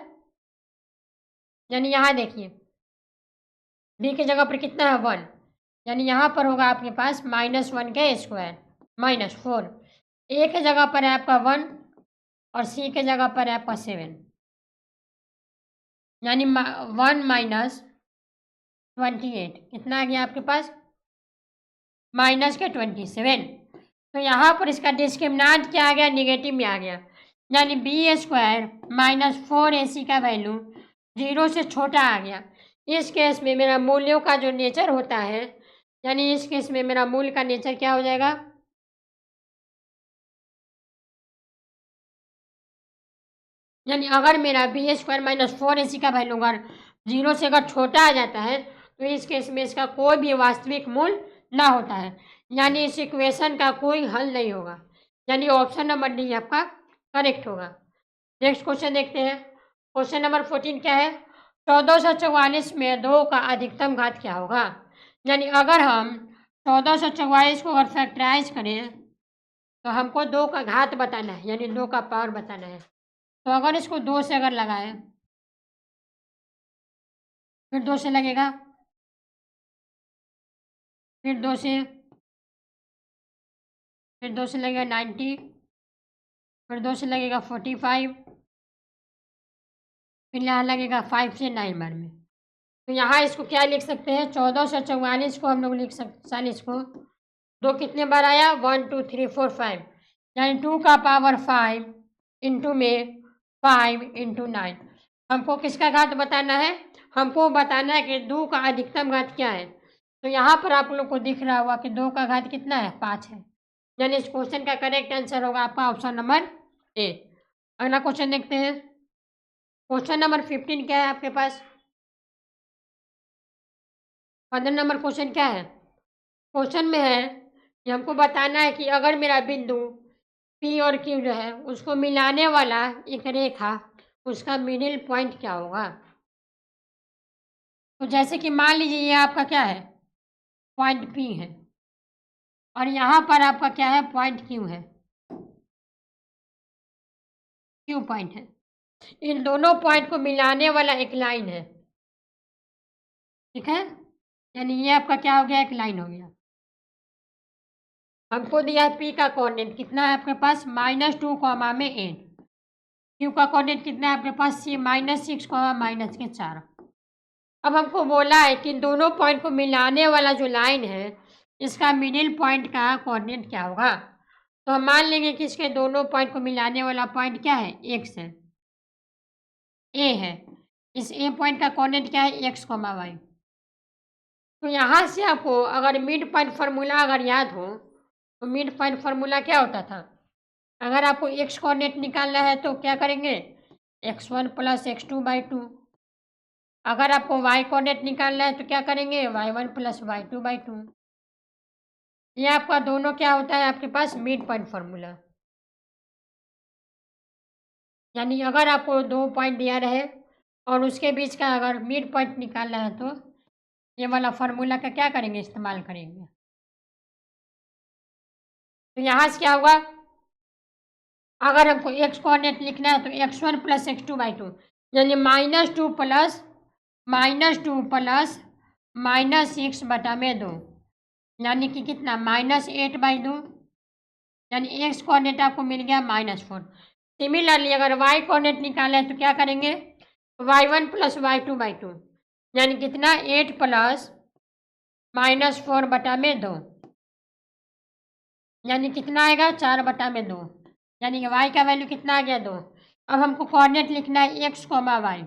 यानी यहाँ देखिए b की जगह पर कितना है 1, यानी यहाँ पर होगा आपके पास -1 का स्क्वायर -4, a की जगह पर है आपका 1 और सी के जगह पर है आपका 7, यानी 1 माइनस 28 कितना आ गया आपके पास, माइनस के 27। तो यहाँ पर इसका डिस्क्रिमिनेंट क्या आ गया, निगेटिव में आ गया, यानी बी स्क्वायर माइनस 4ac का वैल्यू 0 से छोटा आ गया। इस केस में मेरा मूल्यों का जो नेचर होता है, यानी इस केस में मेरा मूल का नेचर क्या हो जाएगा, यानी अगर मेरा बी स्क्वायर माइनस 4ac का वैल्यू अगर 0 से अगर छोटा आ जाता है तो इस केस में इसका कोई भी वास्तविक मूल ना होता है, यानी इस इक्वेशन का कोई हल नहीं होगा, यानी ऑप्शन नंबर डी आपका करेक्ट होगा। नेक्स्ट क्वेश्चन देखते हैं। क्वेश्चन नंबर 14 क्या है, 1444 में 2 का अधिकतम घात क्या होगा। यानी अगर हम 1444 को अगर फैक्टराइज करें तो हमको 2 का घात बताना है, यानी 2 का पावर बताना है। तो अगर इसको 2 से अगर लगाएं फिर 2 से लगेगा, फिर 2 से, फिर 2 से लगेगा 90, फिर 2 से लगेगा 45, फिर यहाँ लगेगा 5 से 9 बार में। तो यहाँ इसको क्या लिख सकते हैं, 1444 को हम लोग लिख सकते, 40 को 2 कितने बार आया, 1 2 3 4 5, यानी 2 का पावर 5 इंटू में 5 इंटू 9। हमको किसका घात बताना है, हमको बताना है कि 2 का अधिकतम घात क्या है। तो यहाँ पर आप लोग को दिख रहा होगा कि 2 का घात कितना है, 5 है, यानी इस क्वेश्चन का करेक्ट आंसर होगा आपका ऑप्शन नंबर ए। अगला क्वेश्चन देखते हैं। क्वेश्चन नंबर 15 क्या है आपके पास, 15 नंबर क्वेश्चन क्या है, क्वेश्चन में है कि हमको बताना है कि अगर मेरा बिंदु पी और क्यू जो है उसको मिलाने वाला एक रेखा, उसका मिडिल पॉइंट क्या होगा। तो जैसे कि मान लीजिए ये आपका क्या है, पॉइंट पी है और यहाँ पर आपका क्या है, पॉइंट क्यू है, क्यू पॉइंट है। इन दोनों पॉइंट को मिलाने वाला एक लाइन है, ठीक है, यानी ये आपका क्या हो गया, एक लाइन हो गया। हमको दिया है पी का कोऑर्डिनेट कितना है आपके पास, -2 कॉमा में 8, क्यू का कोऑर्डिनेट कितना है आपके पास, -6 कॉमा -4। अब हमको बोला है कि दोनों पॉइंट को मिलाने वाला जो लाइन है इसका मिडिल पॉइंट का कोऑर्डिनेट क्या होगा। तो हम मान लेंगे कि इसके दोनों पॉइंट को मिलाने वाला पॉइंट क्या है, एक्स है, ए है। इस ए पॉइंट का कोऑर्डिनेट क्या है, एक्स कॉमा वाई। तो यहाँ से आपको अगर मिड पॉइंट फार्मूला अगर याद हो तो मिड पॉइंट फार्मूला क्या होता था, अगर आपको एक्स कोऑर्डिनेट निकालना है तो क्या करेंगे, x1 प्लस x2/2। अगर आपको वाई कोऑर्डिनेट निकालना है तो क्या करेंगे, y1 प्लस y2/2। ये आपका दोनों क्या होता है आपके पास, मिड पॉइंट फार्मूला। यानी अगर आपको 2 पॉइंट दिया रहे और उसके बीच का अगर मिड पॉइंट निकालना है तो ये वाला फार्मूला का क्या करेंगे, इस्तेमाल करेंगे। तो यहाँ से क्या होगा, अगर हमको एक्स कोऑर्डिनेट लिखना है तो x1 प्लस x2/2, यानी -2 प्लस -6/2, यानी कि कितना, -8/2, यानी एक्स कोऑर्डिनेट आपको मिल गया -4। सिमिलरली अगर वाई कोऑर्डिनेट निकाले तो क्या करेंगे, y1 प्लस y2/2, यानी कितना, 8 प्लस -4/2, यानी कितना आएगा, 4/2, यानी कि y का वैल्यू कितना आ गया, 2। अब हमको कोऑर्डिनेट लिखना है एक्स कॉमा वाई,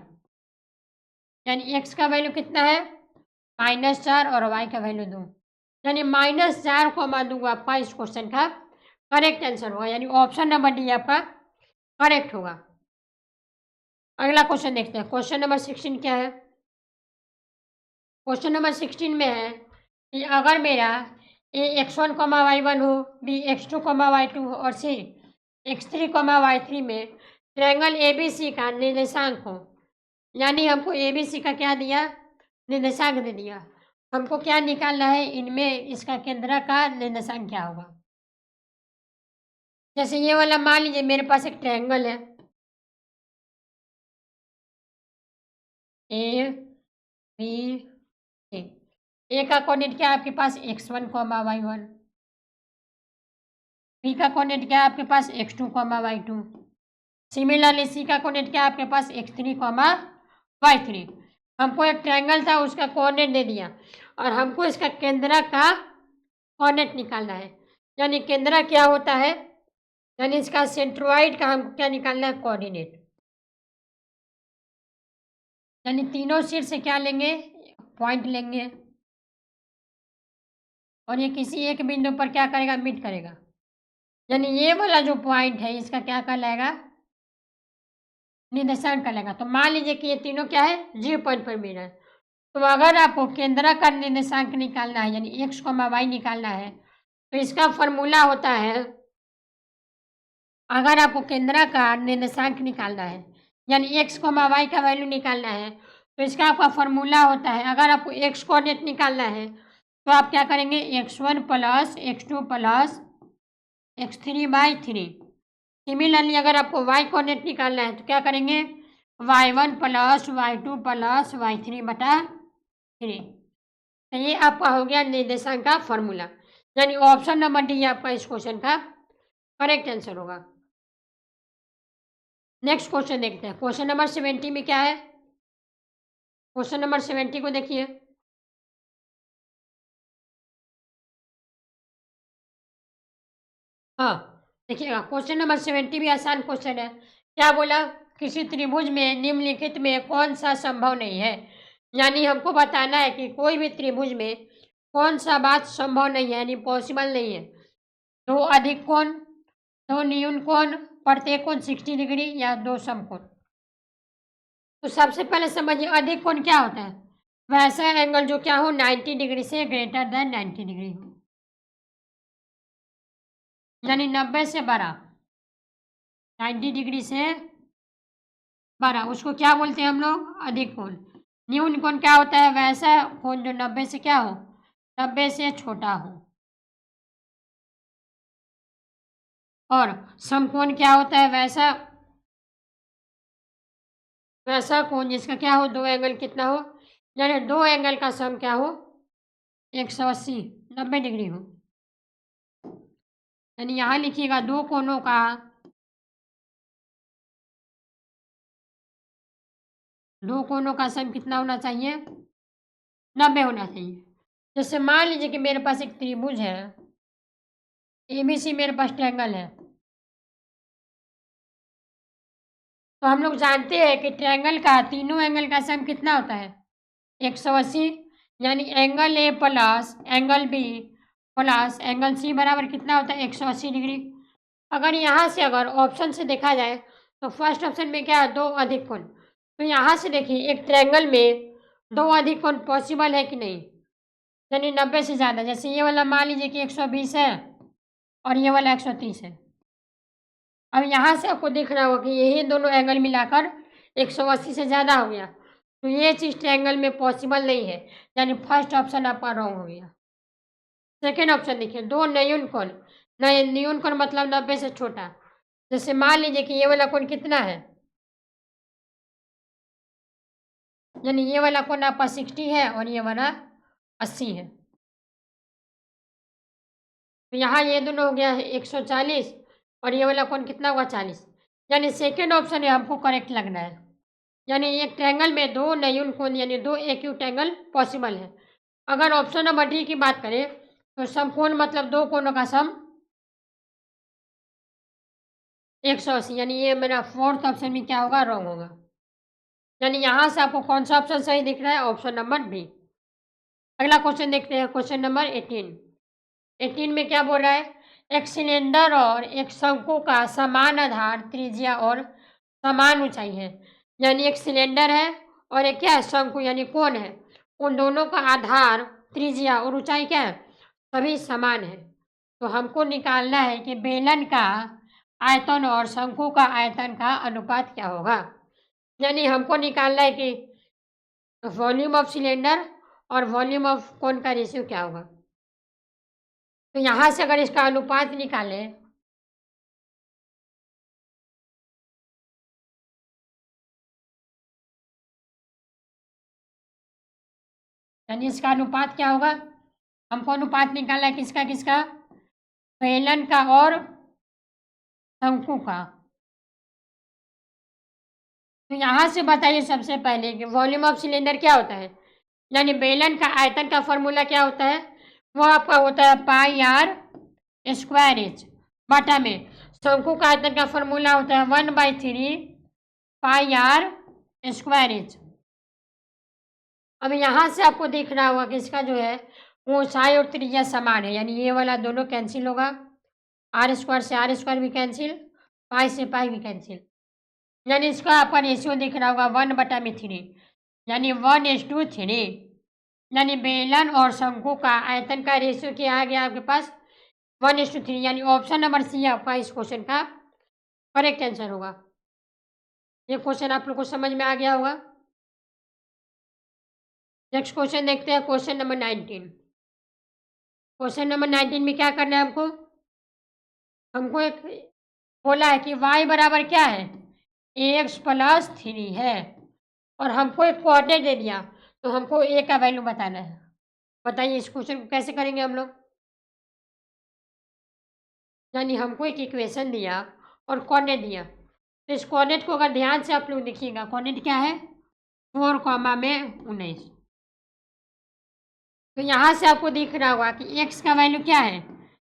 यानी एक्स का वैल्यू कितना है, -4 और y का वैल्यू 2, यानी -4,2 आपका इस क्वेश्चन का करेक्ट आंसर होगा, यानी ऑप्शन नंबर डी आपका करेक्ट होगा। अगला क्वेश्चन देखते हैं। क्वेश्चन नंबर 16 क्या है, क्वेश्चन नंबर 16 में है कि अगर मेरा ए x1 y1 हो, बी x2 y2 हो और सी x3 y3 में ट्रायंगल ABC का निर्देशांक हो, यानी हमको ABC का क्या दिया, निर्देशांक दे दिया। हमको क्या निकालना है, इनमें इसका केंद्र का निर्देशांक क्या होगा। जैसे ये वाला मान लीजिए मेरे पास एक ट्रायंगल है ए बी सी, ए का कोऑर्डिनेट क्या है आपके पास, x1 y1, बी का कोऑर्डिनेट क्या है आपके पास, x2 y2, सिमिलरली सी का कोऑर्डिनेट क्या है आपके पास x3, y3। हमको एक ट्रायंगल था उसका कोऑर्डिनेट दे दिया और हमको इसका केंद्र का कोऑर्डिनेट निकालना है। यानी केंद्र क्या होता है, यानी इसका सेंट्रोइड का हमको क्या निकालना है, कोऑर्डिनेट। यानी तीनों शीट से क्या लेंगे, पॉइंट लेंगे और ये किसी एक बिंदु पर क्या करेगा, मीट करेगा। यानी ये वाला जो पॉइंट है इसका क्या कहलाएगा, निर्देशांक कहलाएगा। तो मान लीजिए कि ये तीनों क्या है, 0 पॉइंट पर मिल रहा है। तो अगर आपको केंद्र का निर्देशांक निकालना है यानी x, y निकालना है तो इसका फॉर्मूला होता है, अगर आपको केंद्र का निर्देशांक निकालना है यानी x, y का वैल्यू निकालना है तो इसका आपका फॉर्मूला होता है, अगर आपको x कोऑर्डिनेट निकालना है तो आप क्या करेंगे, x1 plus x2 plus x3/3। Similarly अगर आपको y कोऑर्डिनेट निकालना है तो क्या करेंगे, y1 plus y2 plus y3/3। तो ये आपका हो गया निर्देशांक का फॉर्मूला। यानी ऑप्शन नंबर डी आपका इस क्वेश्चन का करेक्ट आंसर होगा। नेक्स्ट क्वेश्चन देखते हैं। क्वेश्चन नंबर 70 में क्या है, क्वेश्चन नंबर 70 को देखिए। हाँ देखिएगा, क्वेश्चन नंबर 70 भी आसान क्वेश्चन है। क्या बोला, किसी त्रिभुज में निम्नलिखित में कौन सा संभव नहीं है। यानी हमको बताना है कि कोई भी त्रिभुज में कौन सा बात संभव नहीं है, यानी पॉसिबल नहीं है। दो अधिक कोण, दो न्यून कोण, प्रत्येक कोण 60 डिग्री या दो समकोण। तो सबसे पहले समझिए अधिक कोण क्या होता है, वैसा एंगल जो क्या हो 90 डिग्री से ग्रेटर देन 90 डिग्री हो, यानी 90 से बड़ा, 90 डिग्री से बड़ा, उसको क्या बोलते हैं हम लोग, अधिक कोण। न्यून कोण क्या होता है, वैसा कोण जो 90 से क्या हो, 90 से छोटा हो। और समकोण क्या होता है, वैसा वैसा कोण जिसका क्या हो, दो एंगल कितना हो, यानी दो एंगल का सम क्या हो, 180 90 डिग्री हो। यानी यहाँ लिखिएगा दो कोणों का सम कितना होना चाहिए, 90 होना चाहिए। जैसे मान लीजिए कि मेरे पास एक त्रिभुज है ABC, मेरे पास ट्रायंगल है। तो हम लोग जानते हैं कि ट्रायंगल का तीनों एंगल का सम कितना होता है, 180। यानी angle A plus angle B plus angle C बराबर कितना होता है, 180 डिग्री। अगर यहाँ से अगर ऑप्शन से देखा जाए तो फर्स्ट ऑप्शन में क्या है, दो अधिक कोण। तो यहाँ से देखिए एक ट्रायंगल में दो अधिक कोण पॉसिबल है कि नहीं, यानी 90 से ज़्यादा। जैसे ये वाला मान लीजिए कि 120 है और ये वाला 130 है। अब यहाँ से आपको दिख रहा होगा कि यही दोनों एंगल मिलाकर 180 से ज़्यादा हो गया। तो ये चीज़ ट्रायंगल में पॉसिबल नहीं है, यानी फर्स्ट ऑप्शन आपका रॉन्ग हो गया। सेकेंड ऑप्शन देखिए, दो न्यून कोण, न्यून कोण मतलब 90 से छोटा। जैसे मान लीजिए कि ये वाला कोण कितना है, यानी ये वाला कोण आपका 60 है और ये वाला 80 है। तो यहाँ ये दोनों हो गया है 140 और ये वाला कोण कितना होगा, 40। यानी सेकेंड ऑप्शन है हमको करेक्ट लगना है। यानी एक ट्रायंगल में दो न्यून कोण यानी दो एक्यूट एंगल पॉसिबल है। अगर ऑप्शन नंबर डी की बात करें तो समकोण मतलब दो कोणों का सम 180, यानी ये मेरा फोर्थ ऑप्शन में क्या होगा, रॉन्ग होगा। यानी यहाँ से आपको कौन सा ऑप्शन सही दिख रहा है, ऑप्शन नंबर बी। अगला क्वेश्चन देखते हैं, क्वेश्चन नंबर 18 में क्या बोल रहा है, एक सिलेंडर और एक शंकु का समान आधार, त्रिज्या और समान ऊंचाई है। यानी एक सिलेंडर है और एक क्या है, शंकु यानी कोण है। उन दोनों का आधार, त्रिज्या और ऊंचाई क्या है, सभी समान है। तो हमको निकालना है कि बेलन का आयतन और शंकु का आयतन का अनुपात क्या होगा। यानी हमको निकालना है कि वॉल्यूम ऑफ सिलेंडर और वॉल्यूम ऑफ कोण का रेशियो क्या होगा। तो यहाँ से अगर इसका अनुपात निकालें यानी इसका अनुपात क्या होगा, हमको अनुपात निकालना है किसका किसका, बेलन का और शंकु का। तो यहाँ से बताइए सबसे पहले कि वॉल्यूम ऑफ सिलेंडर क्या होता है, यानी बेलन का आयतन का फॉर्मूला क्या होता है, वो आपका होता है पाई आर स्क्वायर एच बटा में शंकु का आयतन का फॉर्मूला होता है 1/3 पाई आर स्क्वायर एच। अब यहाँ से आपको दिख रहा होगा कि इसका जो है ऊंचाई और त्रिज्या समान है, यानी ये वाला दोनों कैंसिल होगा, आर स्क्वायर से आर स्क्वायर भी कैंसिल, पाई से पाई भी कैंसिल, यानी इसका आपका रेशियो दिख रहा होगा 1/3, यानी 1:3, यानी बेलन और शंकु का आयतन का रेशियो क्या आ गया आपके पास 1:3, यानी ऑप्शन नंबर सी आपका इस क्वेश्चन का करेक्ट आंसर होगा। ये क्वेश्चन आप लोग को समझ में आ गया होगा। नेक्स्ट क्वेश्चन देखते हैं, क्वेश्चन नंबर 19। क्वेश्चन नंबर 19 में क्या करना है हमको, हमको एक बोला है कि y बराबर क्या है ax + 3 है, और हमको एक कोऑर्डिनेट दे दिया, तो हमको a का वैल्यू बताना है। बताइए इस क्वेश्चन को कैसे करेंगे हम लोग, यानी हमको एक इक्वेशन दिया और कोऑर्डिनेट दिया, तो इस कोऑर्डिनेट को अगर ध्यान से आप लोग देखिएगा, कोऑर्डिनेट क्या है 4,19। तो यहाँ से आपको दिख रहा होगा कि x का वैल्यू क्या है,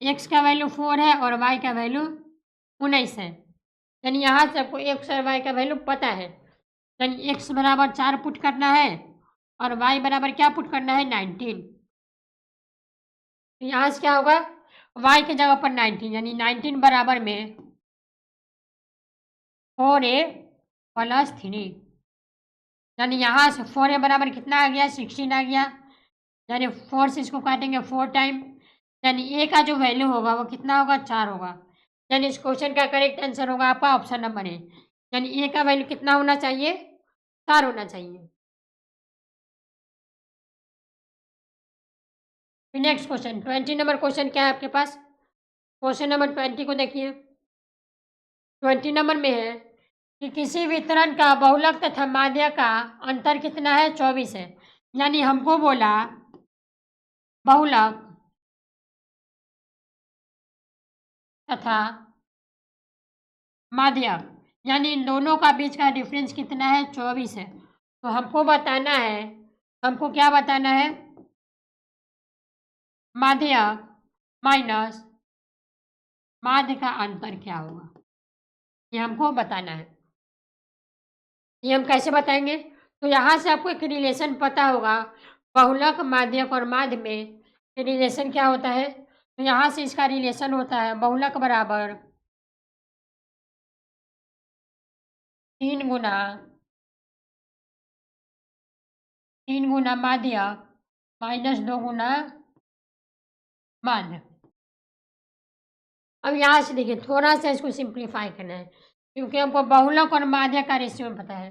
x का वैल्यू 4 है और y का वैल्यू 19 है, यानी यहाँ से आपको x और y का वैल्यू पता है, यानी x बराबर 4 पुट करना है और y बराबर क्या पुट करना है 19। तो यहाँ से क्या होगा y की जगह पर 19, यानी 19 बराबर में 4a + 3, यानी यहाँ से 4a बराबर कितना आ गया 16 आ गया, यानी 4 से इसको काटेंगे 4 टाइम, यानी ए का जो वैल्यू होगा वो कितना होगा 4 होगा, यानी इस क्वेश्चन का करेक्ट आंसर होगा आपका ऑप्शन नंबर ए, यानी ए का वैल्यू कितना होना चाहिए 4 होना चाहिए। नेक्स्ट क्वेश्चन 20 नंबर क्वेश्चन क्या है आपके पास, क्वेश्चन नंबर 20 को देखिए। 20 नंबर में है कि किसी वितरण का बहुलक तथा माध्य का अंतर कितना है 24 है, यानी हमको बोला बहुलक तथा माध्य, यानी इन दोनों का बीच का डिफरेंस कितना है 24 है, तो हमको बताना है, हमको क्या बताना है माध्य माइनस माध्य का अंतर क्या होगा, ये हमको बताना है। ये हम कैसे बताएंगे, तो यहाँ से आपको एक रिलेशन पता होगा, बहुलक माध्यक और माध्य में रिलेशन क्या होता है, तो यहाँ से इसका रिलेशन होता है बहुलक बराबर 3 गुना माध्यक माइनस 2 गुना माध्य। अब यहाँ से देखिए थोड़ा सा इसको सिंप्लीफाई करना है, क्योंकि हमको बहुलक और माध्य का रेशियो पता है,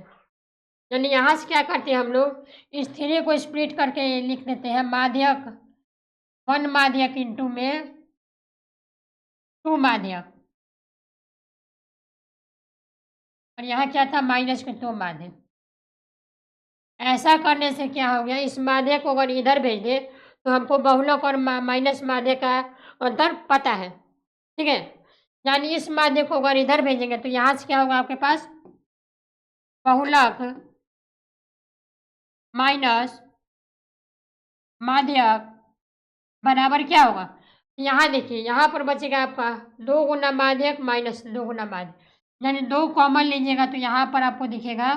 यानी यहाँ से क्या करते हैं हम लोग इस 3 को स्प्लिट करके लिख देते हैं माध्यक 1 माध्यक इंटू में 2 माध्यक, और यहाँ क्या था माइनस के 2 माध्यक। ऐसा करने से क्या हो गया, इस माध्य को अगर इधर भेज दे तो हमको बहुलक और माइनस माध्य का अंतर पता है, ठीक है, यानी इस माध्य को अगर इधर भेजेंगे तो यहाँ से क्या होगा आपके पास बहुलक माइनस माध्यक बराबर क्या होगा, यहाँ देखिए यहाँ पर बचेगा आपका 2 गुना माध्यक माइनस 2 गुना माध्य, यानी 2 कॉमन लीजिएगा तो यहाँ पर आपको दिखेगा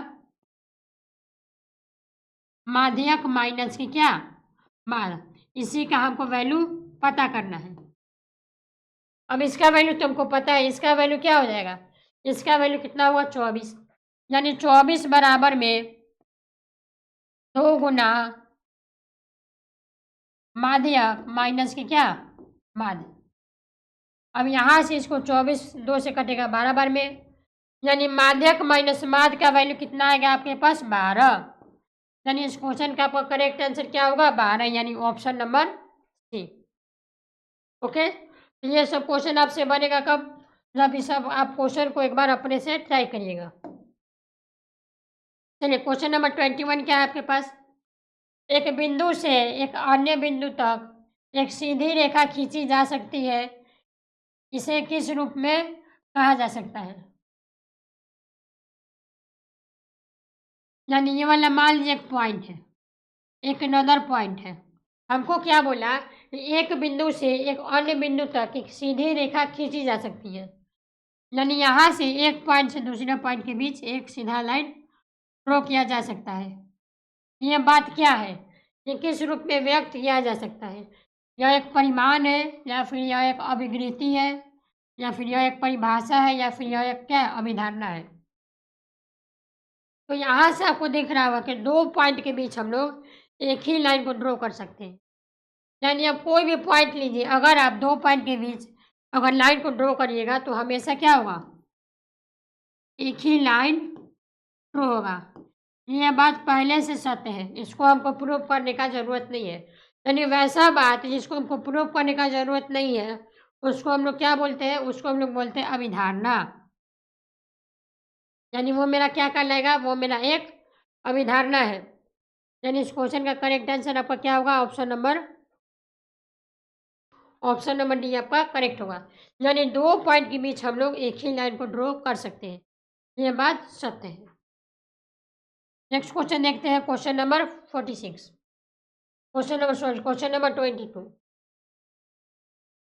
माध्यक माइनस की क्या माध्य, इसी का हमको वैल्यू पता करना है। अब इसका वैल्यू तुमको पता है, इसका वैल्यू क्या हो जाएगा, इसका वैल्यू कितना हुआ 24, यानी 24 बराबर में 2 गुना माध्यक माइनस की क्या माध्य। अब यहाँ से इसको 24 2 से कटेगा 12 बार में, यानी माध्यक माइनस माध्य का वैल्यू कितना आएगा आपके पास 12, यानी इस क्वेश्चन का आपका करेक्ट आंसर क्या होगा 12, यानी ऑप्शन नंबर सी। ओके, तो ये सब क्वेश्चन आपसे बनेगा कब, जब इस सब आप क्वेश्चन को एक बार अपने से ट्राई करिएगा। चलिए क्वेश्चन नंबर 21 क्या है आपके पास, एक बिंदु से एक अन्य बिंदु तक एक सीधी रेखा खींची जा सकती है, इसे किस रूप में कहा जा सकता है। यानी ये वाला मान लीजिए एक पॉइंट है, एक अनदर पॉइंट है। हमको क्या बोला, एक बिंदु से एक अन्य बिंदु तक एक सीधी रेखा खींची जा सकती है। यानी यहाँ से एक पॉइंट से दूसरे पॉइंट के बीच एक सीधा लाइन ड्रॉ किया जा सकता है। यह बात क्या है, ये किस रूप में व्यक्त किया जा सकता है? यह एक परिमाण है, या फिर यह एक अभिव्यक्ति है, या फिर यह एक परिभाषा है, या फिर यह एक क्या अभिधारणा है? तो यहाँ से आपको दिख रहा होगा कि दो पॉइंट के बीच हम लोग एक ही लाइन को ड्रॉ कर सकते हैं। यानी आप कोई भी पॉइंट लीजिए, अगर आप दो पॉइंट के बीच अगर लाइन को ड्रॉ करिएगा तो हमेशा क्या होगा, एक ही लाइन ड्रॉ होगा। यह बात पहले से सत्य है, इसको हमको प्रूव करने का ज़रूरत नहीं है। यानी वैसा बात जिसको हमको प्रूव करने का ज़रूरत नहीं है, उसको हम लोग क्या बोलते हैं, उसको हम लोग बोलते हैं अभिधारणा। यानी वो मेरा क्या कहलाएगा, वो मेरा एक अभिधारणा है। यानी इस क्वेश्चन का करेक्ट आंसर आपका क्या होगा, ऑप्शन नंबर डी आपका करेक्ट होगा। यानी दो पॉइंट के बीच हम लोग एक ही लाइन को ड्रॉ कर सकते हैं, ये बात सत्य है। नेक्स्ट क्वेश्चन देखते हैं, क्वेश्चन नंबर 46, क्वेश्चन नंबर 22।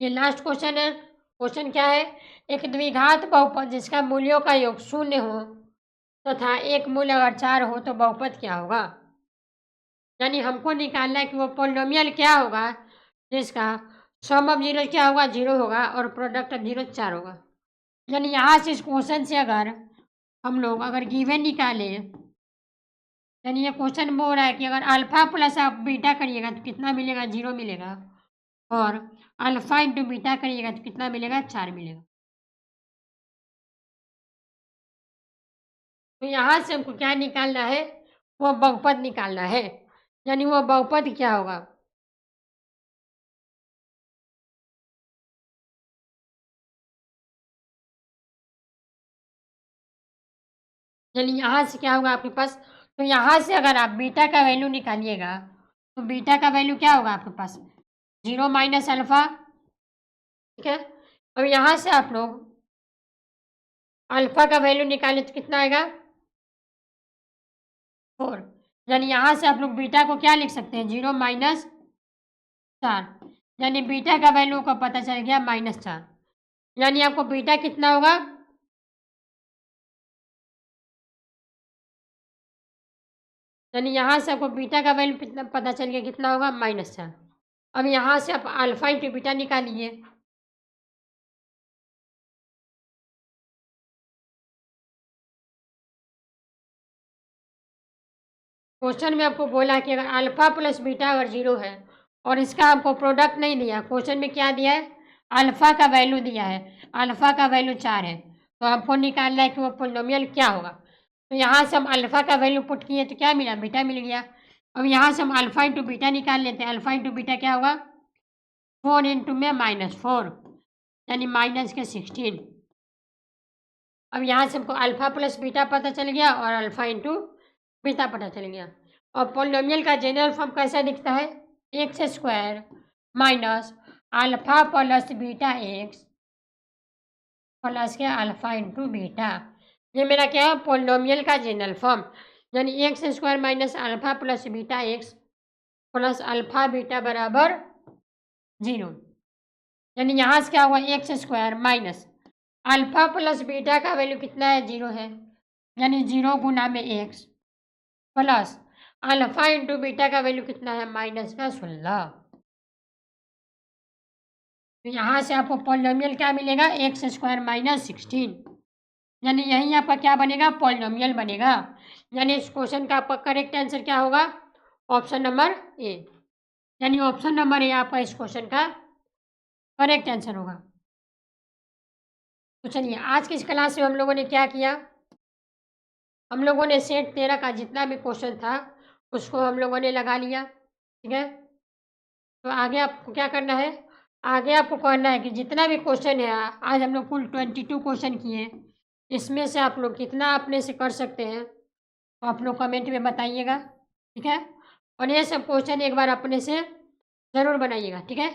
ये लास्ट क्वेश्चन है। क्वेश्चन क्या है, एक द्विघात बहुपद जिसका मूल्यों का योग 0 हो तथा एक मूल्य अगर 4 हो तो बहुपद क्या होगा। यानी हमको निकालना है कि वो पोलिनोमियल क्या होगा जिसका सम ऑफ जीरो क्या होगा, 0 होगा, और प्रोडक्ट ऑफ जीरो 4 होगा। यानी यहाँ से इस क्वेश्चन से अगर हम लोग अगर गिवन निकाले, यानी ये क्वेश्चन बोल रहा है कि अगर अल्फा प्लस आप बीटा करिएगा तो कितना मिलेगा, 0 मिलेगा, और अल्फा इंटू बीटा करिएगा तो कितना मिलेगा, 4 मिलेगा। तो यहाँ से हमको क्या निकालना है, वो बहुपद निकालना है। यानी वो बहुपद क्या होगा, यानी यहाँ से क्या होगा आपके पास, तो यहाँ से अगर आप बीटा का वैल्यू निकालिएगा तो बीटा का वैल्यू क्या होगा आपके पास, 0 माइनस अल्फा। ठीक है, अब यहाँ से आप लोग अल्फा का वैल्यू निकालें तो कितना आएगा, 4। यानी यहाँ से आप लोग बीटा को क्या लिख सकते हैं, 0 माइनस 4। यानी बीटा का वैल्यू का पता चल गया -4। यानी आपको बीटा कितना होगा, यानी यहाँ से आपको बीटा का वैल्यू कितना पता चल गया, कितना होगा, -4। अब यहाँ से आप अल्फा इंटू बीटा निकालिए। क्वेश्चन में आपको बोला कि अगर अल्फा प्लस बीटा अगर 0 है और इसका आपको प्रोडक्ट नहीं दिया, क्वेश्चन में क्या दिया है, अल्फा का वैल्यू दिया है, अल्फा का वैल्यू 4 है, तो आपको निकालना है कि वो पोलिनोमियल क्या होगा। तो यहाँ से हम अल्फा का वैल्यू पुट किए तो क्या मिला, बीटा मिल गया। अब यहाँ से हम अल्फा इंटू बीटा निकाल लेते हैं। अल्फा इंटू बीटा क्या होगा, 4 इंटू में -4, यानी -16। अब यहाँ से हमको अल्फा प्लस बीटा पता चल गया और अल्फा इंटू बीटा पता चल गया। और पोलिनोमियल का जनरल फॉर्म कैसा दिखता है, x square minus alpha plus beta x plus के अल्फा इंटू बीटा। ये मेरा क्या है, पोलिनोमियल का जनरल फॉर्म। यानी x square minus alpha plus beta x plus alpha beta बराबर 0। यानी यहाँ से क्या हुआ, x square minus alpha plus beta का वैल्यू कितना है, 0 है, यानी 0 गुना में x plus alpha into beta का वैल्यू कितना है, -16। तो यहाँ से आपको पॉलिनोमियल क्या मिलेगा, एक्स स्क्वायर -16। यानी यही आपका क्या बनेगा, पॉलिनोमियल बनेगा। यानी इस क्वेश्चन का आपका करेक्ट आंसर क्या होगा, ऑप्शन नंबर ए। यानी ऑप्शन नंबर ए आपका इस क्वेश्चन का करेक्ट आंसर होगा। तो चलिए आज की इस क्लास में हम लोगों ने क्या किया, हम लोगों ने सेट 13 का जितना भी क्वेश्चन था उसको हम लोगों ने लगा लिया। ठीक है, तो आगे आपको क्या करना है, आगे आपको करना है कि जितना भी क्वेश्चन है, आज हम लोग कुल 22 क्वेश्चन किए, इसमें से आप लोग कितना अपने से कर सकते हैं तो आप लोग कमेंट में बताइएगा। ठीक है, और ये सब क्वेश्चन एक बार अपने से ज़रूर बनाइएगा। ठीक है,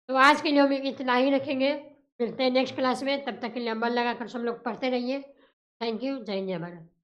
तो आज के लिए हम इतना ही रखेंगे, मिलते हैं नेक्स्ट क्लास में। तब तक के लिए नंबर लगाकर सब लोग पढ़ते रहिए। थैंक यू, जय हिंद, जय भारत।